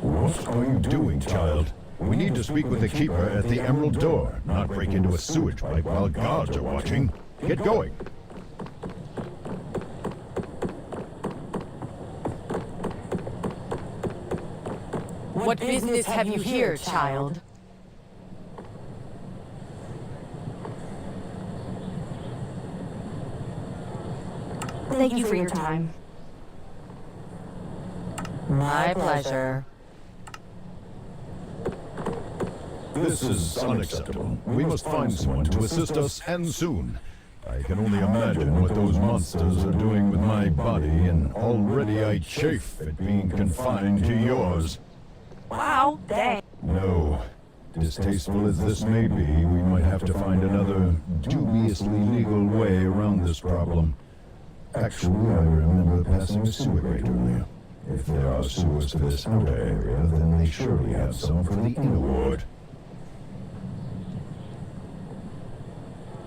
S12: What are you doing, child? We need to speak with the keeper at the Emerald Door, not break into a sewage pipe while guards are watching. Get going.
S11: What business have you here, child?
S7: Thank you for your time.
S11: My pleasure.
S12: This is unacceptable. We must find someone to assist us, and soon. I can only imagine what those monsters are doing with my body, and already I chafe at being confined to yours.
S7: Wow, dang.
S12: No. Distasteful as this may be, we might have to find another dubiously legal way around this problem. Actually, I remember passing a sewer grate earlier. If there are sewers for this outer area, then they surely have some for the inner ward.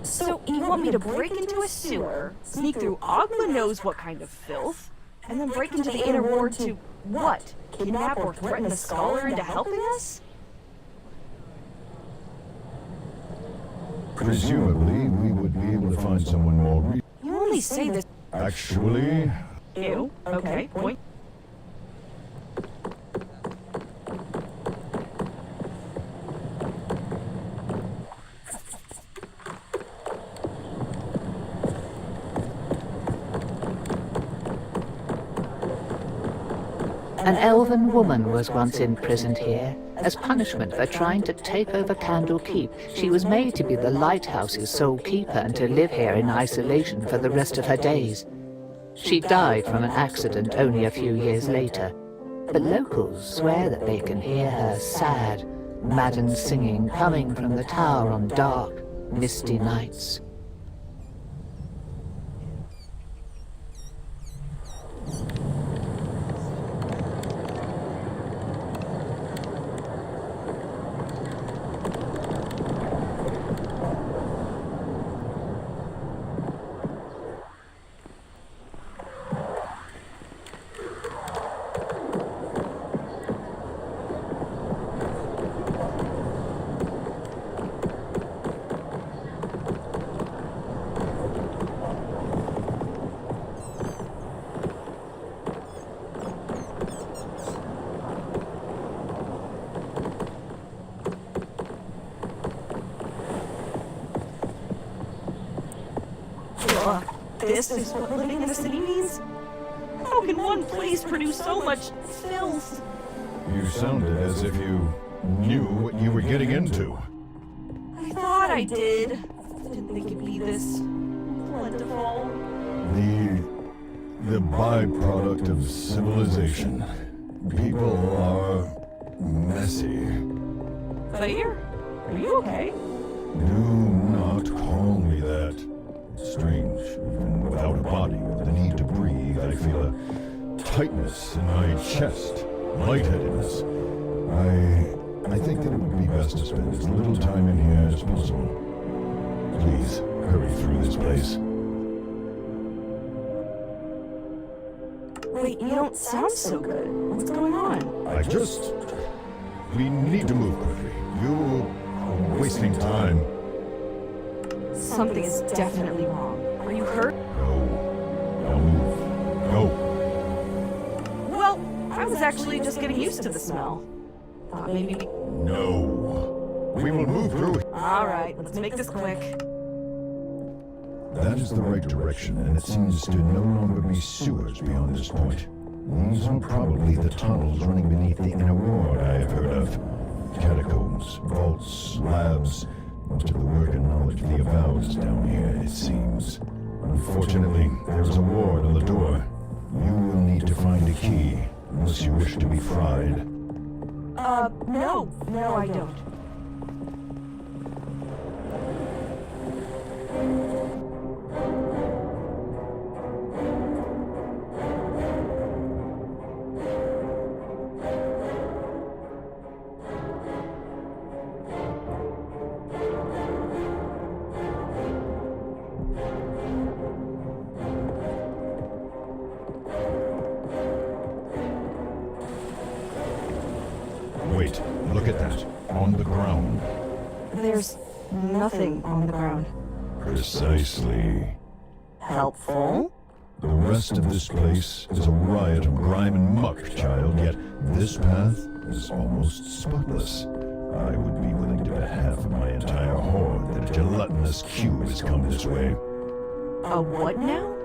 S7: So, you want me to break into a sewer, sneak through Ogma knows what kind of filth, and then break into the inner ward to, what, kidnap or threaten the scholar into helping us?
S12: Presumably, we would be able to find someone more
S7: You only say this.
S12: Actually...
S7: Ew, okay, point.
S5: An elven woman was once imprisoned here. As punishment for trying to take over Candle Keep, she was made to be the lighthouse's sole keeper and to live here in isolation for the rest of her days. She died from an accident only a few years later, but locals swear that they can hear her sad, maddened singing coming from the tower on dark, misty nights.
S7: This is what living in a city means? How can one place produce so much filth?
S12: You sounded as if you knew what you were getting into.
S7: I thought I did. Didn't think it'd be this plentiful.
S12: The byproduct of civilization. People are messy.
S7: Thayer, are you okay?
S12: Do not call me that. It's strange, even without a body or the need to breathe, I feel a tightness in my chest, lightheadedness. I think that it would be best to spend as little time in here as possible. Please, hurry through this place.
S7: Wait, you don't sound so good. What's going on?
S12: We need to move quickly. You are wasting time.
S7: Something is definitely wrong. Are you hurt?
S12: No. Now move. Go.
S7: Well, I was actually just getting used to the smell. Thought maybe we...
S12: No. We will move through.
S7: Alright, let's make this quick.
S12: That is the right direction, and it seems to no longer be sewers beyond this point. These are probably the tunnels running beneath the inner ward I have heard of. Catacombs, vaults, labs. Most of the work and knowledge of the avowed is down here, it seems. Unfortunately, there is a ward on the door. You will need to find a key, unless you wish to be fried.
S7: No, I don't.
S12: Wait, look at that. On the ground.
S7: There's nothing on the ground.
S12: Precisely.
S7: Helpful?
S12: The rest of this place is a riot of grime and muck, child, yet this path is almost spotless. I would be willing to bet half of my entire horde that a gelatinous cube has come this way.
S7: A what now?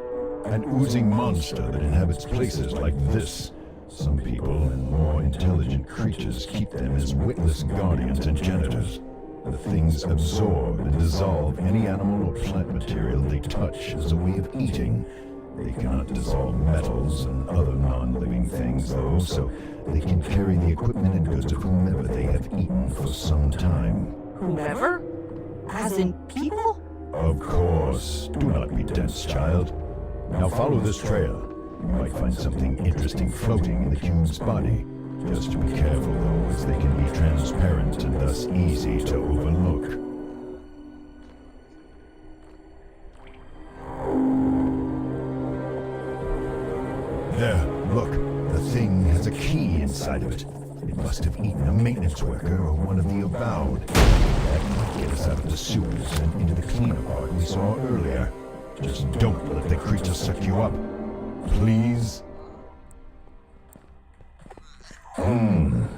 S12: An oozing monster that inhabits places like this. Some people and more intelligent creatures keep them as witless guardians and janitors. The things absorb and dissolve any animal or plant material they touch as a way of eating. They cannot dissolve metals and other non-living things, though, so they can carry the equipment and goods of whomever they have eaten for some time.
S7: Whomever? As in people?
S12: Of course. Do not be dense, child. Now follow this trail. You might find something interesting floating in the cube's body. Just be careful, though, as they can be transparent and thus easy to overlook. There, look. The thing has a key inside of it. It must have eaten a maintenance worker or one of the avowed. That might get us out of the sewers and into the cleaner part we saw earlier. Just don't let the creature suck you up. Please?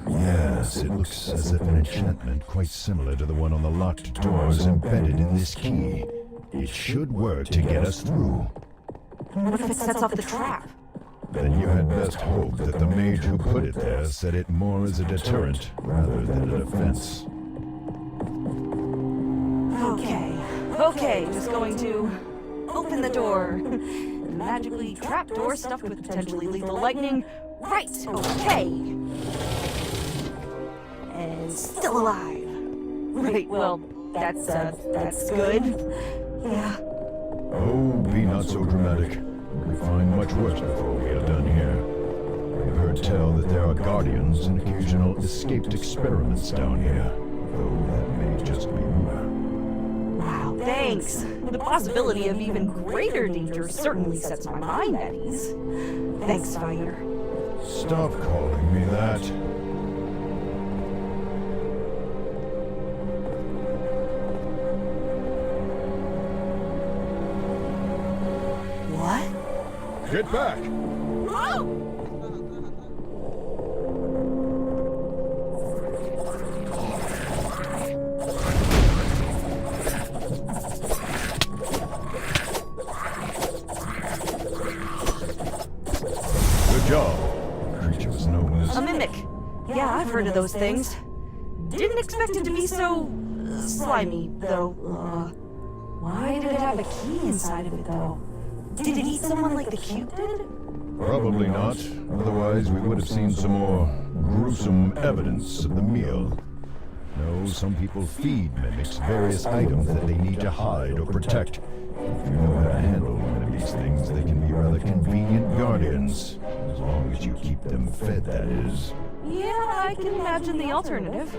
S12: Yes, it looks as if an enchantment quite similar to the one on the locked door is embedded in this key. It should work to get us through.
S7: What if it sets off the trap?
S12: Then you had best hope that the mage who put it there set it more as a deterrent rather than a defense.
S7: Okay, just going to open the door. Magically trap door stuffed with potentially lethal lightning. Right, okay. And still alive. Right, well, that's good. Yeah.
S12: Oh, be not so dramatic. We'll find much worse before we are done here. I've heard tell that there are guardians and occasional escaped experiments down here, though that may just be rumor.
S7: Wow, thanks. The possibility of even greater danger certainly sets my mind at ease. Thanks, Fire.
S12: Stop calling me that.
S7: What?
S12: Get back! Good job. The creature was known as...
S7: A mimic. Yeah, I've heard of those things. Didn't expect it to be so... slimy, though. Why did it have a key inside of it, though? Did it eat someone like the cube did?
S12: Probably not. Otherwise, we would have seen some more gruesome evidence of the meal. No, some people feed mimics various items that they need to hide or protect. If you know how to handle one of these things, they can be rather convenient guardians. As long as you keep them fed, that is.
S7: Yeah, I can imagine the alternative.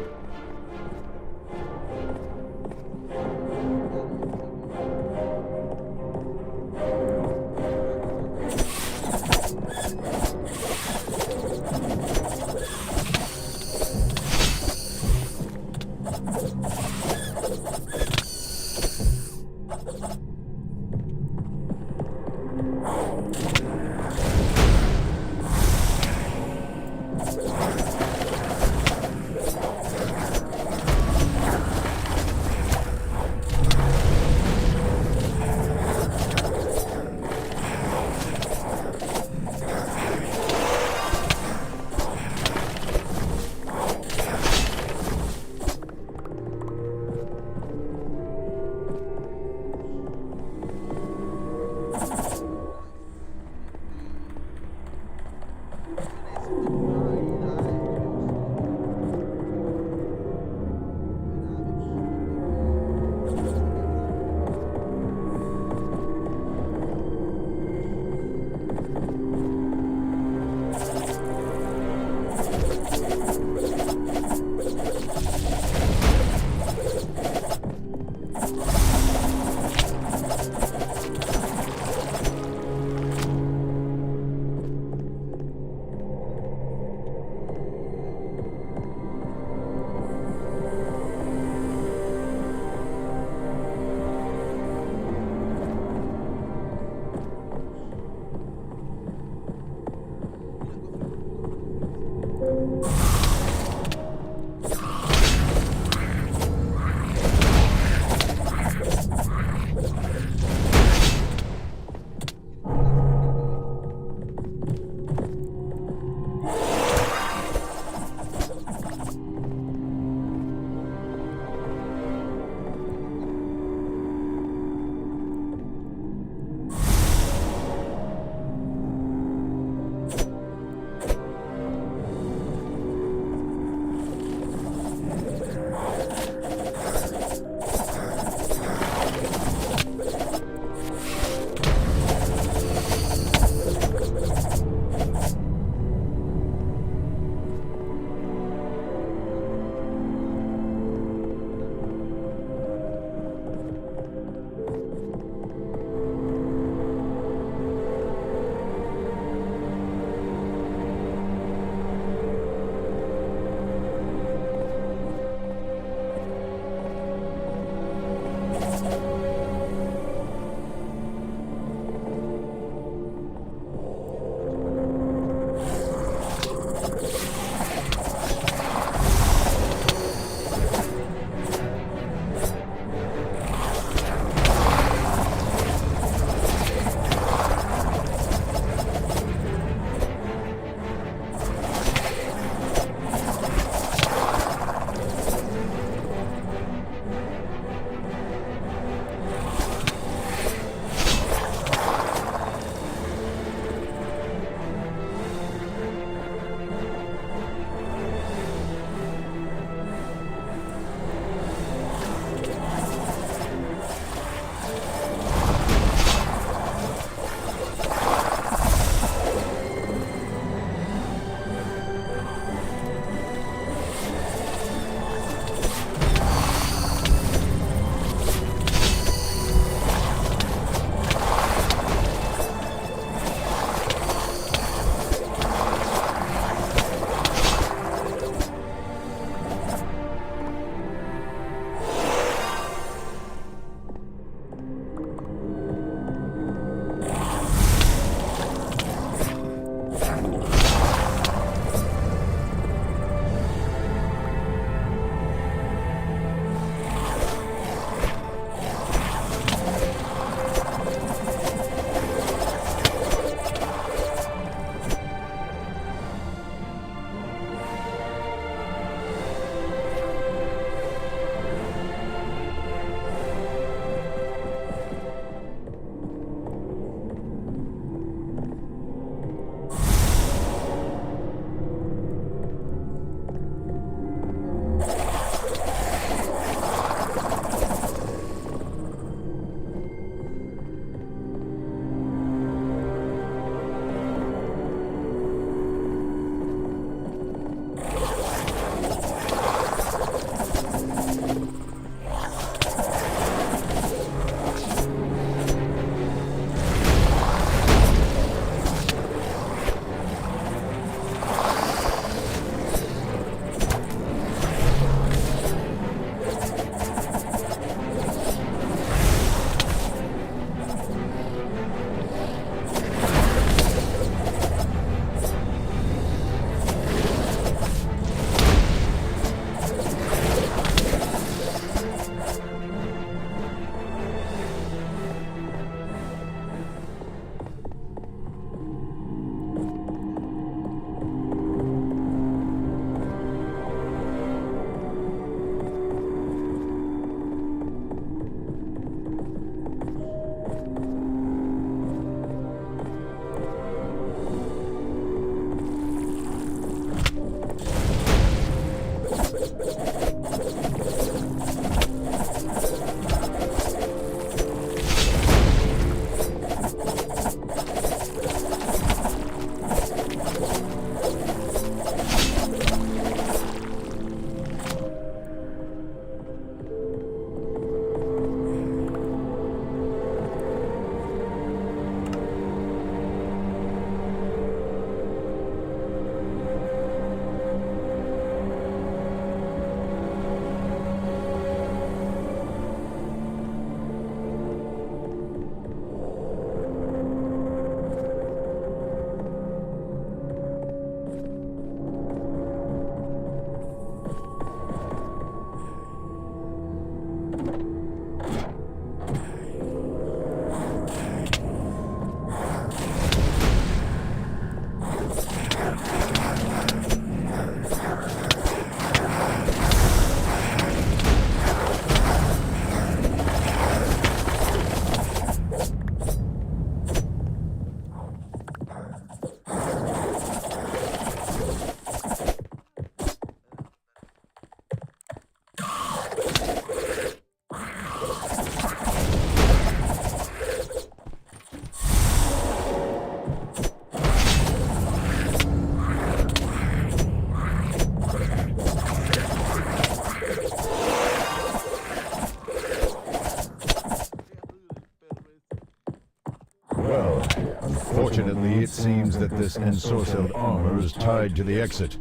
S12: Well, unfortunately, it seems that this ensorcelled armor is tied to the exit.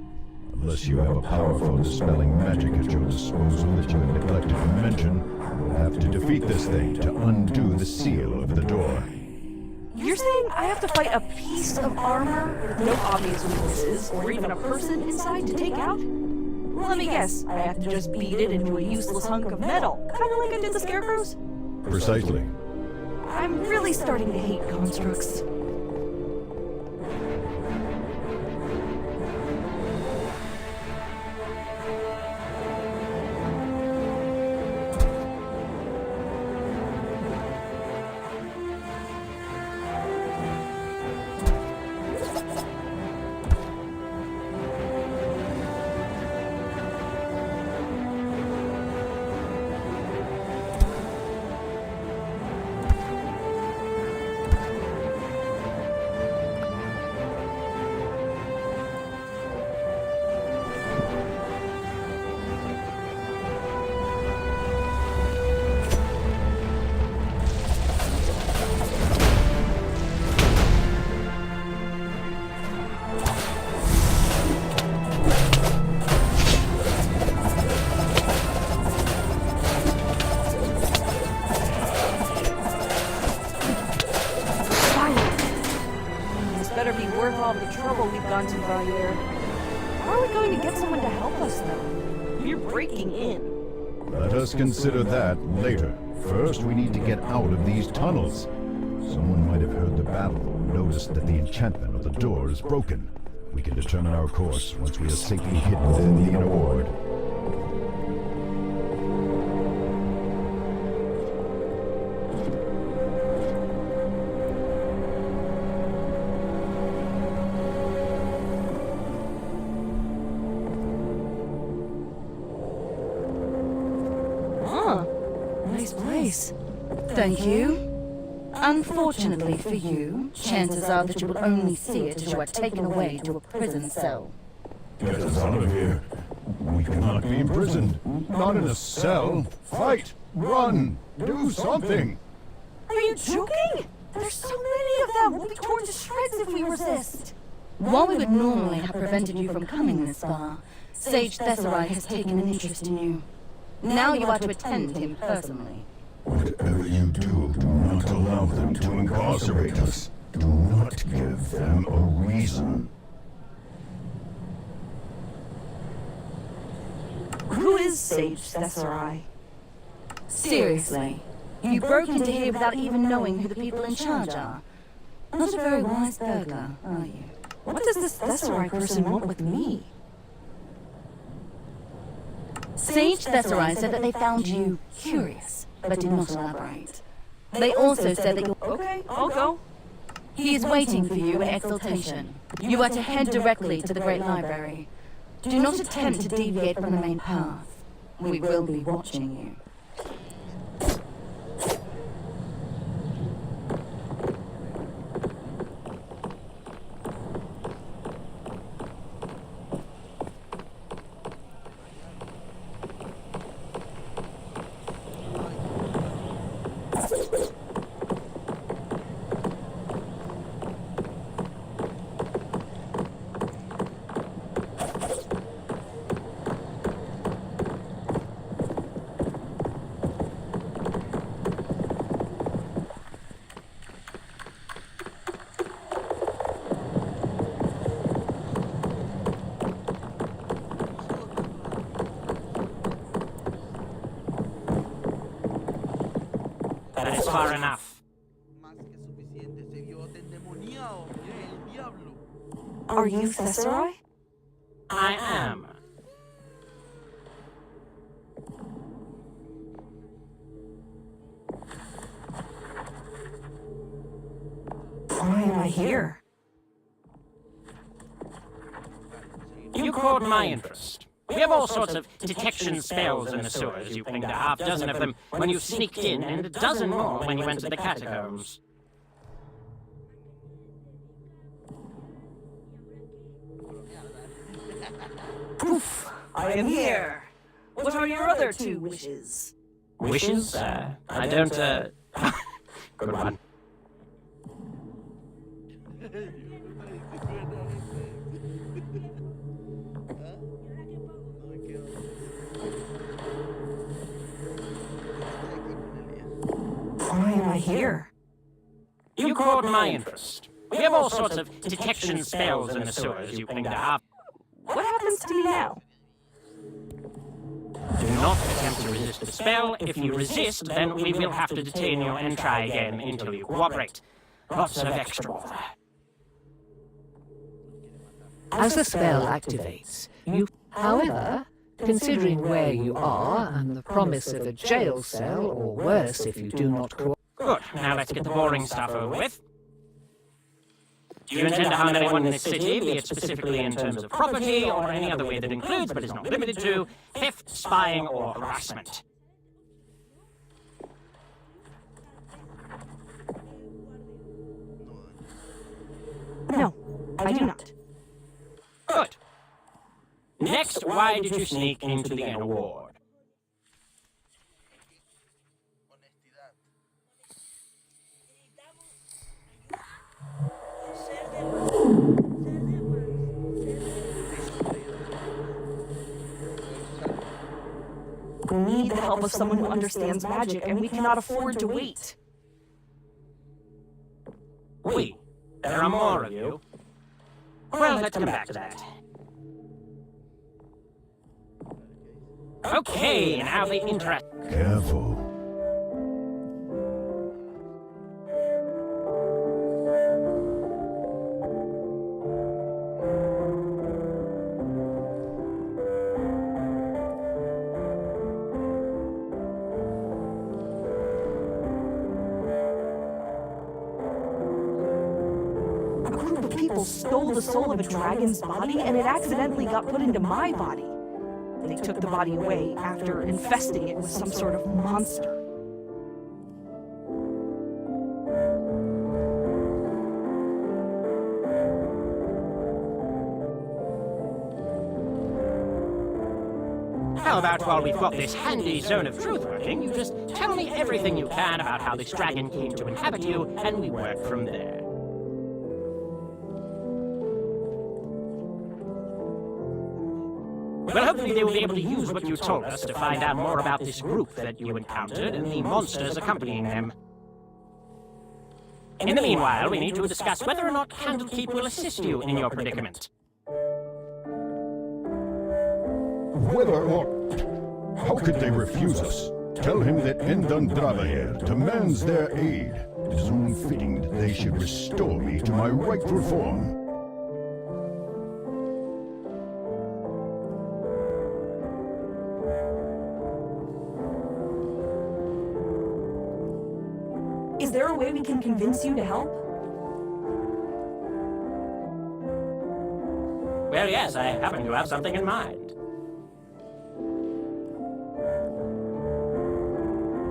S12: Unless you have a powerful dispelling magic at your disposal that you have neglected to mention, you'll have to defeat this thing to undo the seal of the door.
S7: You're saying I have to fight a piece of armor with no obvious weaknesses, or even a person inside to take out? Let me guess, I have to just beat it into a useless hunk of metal, kind of like I did the scarecrows?
S12: Precisely.
S7: I'm really starting to hate constructs. All the trouble we've gone to Valle. How are we going to get someone to help us, though? You're breaking in.
S12: Let us consider that later. First, we need to get out of these tunnels. Someone might have heard the battle or noticed that the enchantment of the door is broken. We can determine our course once we are safely hidden within the inner ward.
S7: Nice place. Thank you. Unfortunately for you, chances are that you will only see it as you are taken away to a prison cell.
S12: Get us out of here. We cannot be imprisoned. Not in a cell. Fight! Run! Do something!
S7: Are you joking? There's so many of them. We'll be torn to shreds if we resist. While we would normally have prevented you from coming this far, Sage Thesserai has taken an interest in you. Now you are to attend him personally.
S12: Whatever you do not allow them to incarcerate us. Do not give them a reason.
S7: Who is Sage Thesserai? Seriously, you broke into here without even knowing who the people in charge are. Not a very wise burglar, are you? What does this Thesserai person want with me? Sage Thesserai said that they found you curious, but did not elaborate. They also said that you're... Okay, I'll go. He is waiting for you in exaltation. You are to head directly to the Great Library. Do not attempt to deviate from the main path. We will be watching you.
S14: That is far enough.
S7: Are you Thesserai?
S14: I am.
S7: Why am I here?
S14: You caught my interest. We have all sorts of detection spells in the sewers. You pinged a half-dozen of them when you sneaked in, and a dozen more when you entered the catacombs.
S7: Poof! I am here! What are your other two wishes?
S14: Wishes? I don't, Good one.
S7: Why am I here?
S14: You caught my interest. We have all sorts of detection spells in the sewers you claim to have.
S7: What happens to me now?
S14: Do not attempt to resist the spell. If you resist, then we will have to detain you and try again until you cooperate. Lots of extra of that.
S5: As the spell activates, however, considering where you are and the promise of a jail cell, or worse if you do not cooperate.
S14: Good. Now let's get the boring stuff over with. Do you intend to harm anyone in this city, be it specifically in terms of property or any other way that includes, but is not limited to, theft, spying, or harassment?
S7: No, I do not.
S14: Good. Next, why did you sneak into the inner ward?
S7: We need the help of someone who understands magic, and we cannot afford to wait.
S14: We? There are more of you. Well, let's come back to that. Okay, now the interest.
S12: Careful.
S7: Stole the soul of a dragon's body, and it accidentally got put into my body. They took the body away after infesting it with some sort of monster.
S14: How about while we've got this handy zone of truth working, you just tell me everything you can about how this dragon came to inhabit you, and we work from there. Well, hopefully they will be able to use what you told us to find out more about this group that you encountered and the monsters accompanying them. In the meanwhile, we need to discuss whether or not Candlekeep will assist you in your predicament.
S12: Whether or... How could they refuse us? Tell him that Endandrava demands their aid. It is only fitting that they should restore me to my rightful form.
S7: Is there a way we can convince you to help?
S14: Well, yes, I happen to have something in mind.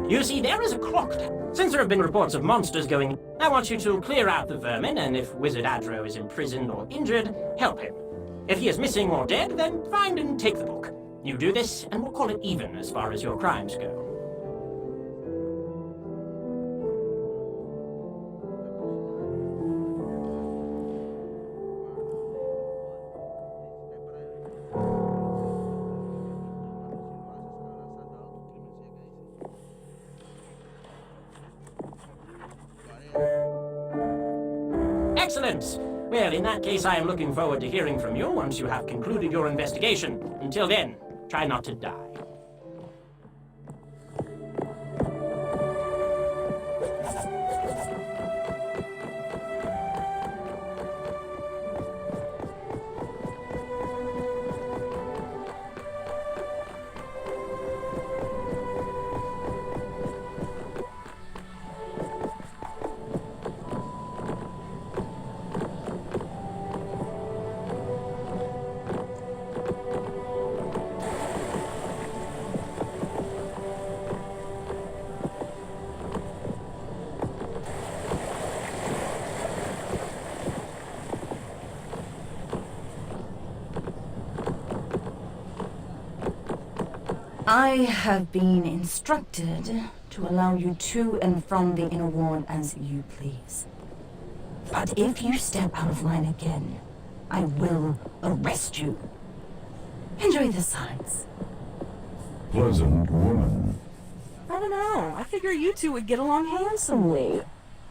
S14: You see, there is a clock tower. Since there have been reports of monsters going, I want you to clear out the vermin, and if Wizard Adro is imprisoned or injured, help him. If he is missing or dead, then find and take the book. You do this, and we'll call it even as far as your crimes go. Excellent! Well, in that case, I am looking forward to hearing from you once you have concluded your investigation. Until then, try not to die.
S15: I have been instructed to allow you to and from the inner ward as you please. But if you step out of line again, I will arrest you. Enjoy the signs.
S12: Pleasant woman.
S7: I don't know. I figure you two would get along handsomely.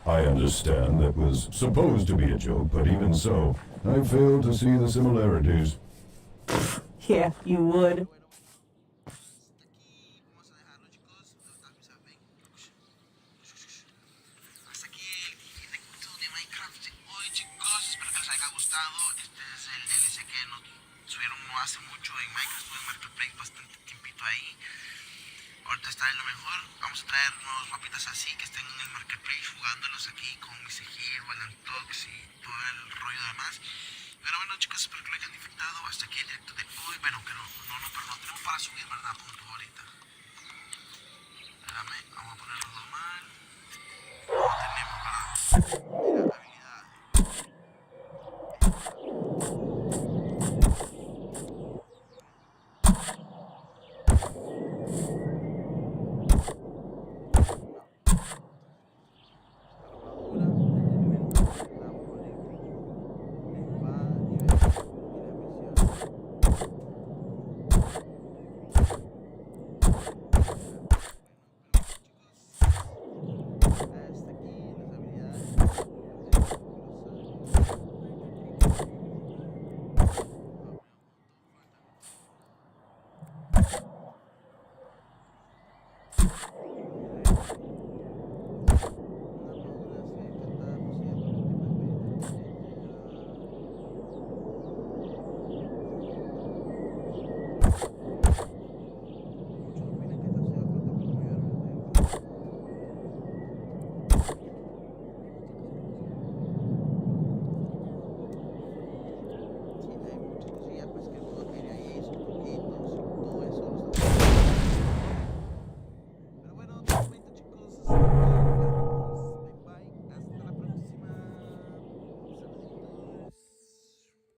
S12: I understand that was supposed to be a joke, but even so, I fail to see the similarities.
S7: Yeah, you would.
S1: Hasta aquí el directo de Minecraft de hoy, chicos. Espero que les haya gustado. Este es el DLC que nos subieron no hace mucho en Minecraft. Estuve en Marketplace bastante tiempito ahí. Ahorita está en lo mejor. Vamos a traer nuevos mapitas así que estén en el Marketplace jugándolos aquí con Mr. Hero, Alan Tox y todo el rollo demás. Pero bueno, chicos, espero que lo hayan disfrutado. Hasta aquí el directo de hoy. Bueno, que pero no tenemos para subir, ¿verdad? Punto ahorita. Espérame, vamos a ponerlo normal. No tenemos para...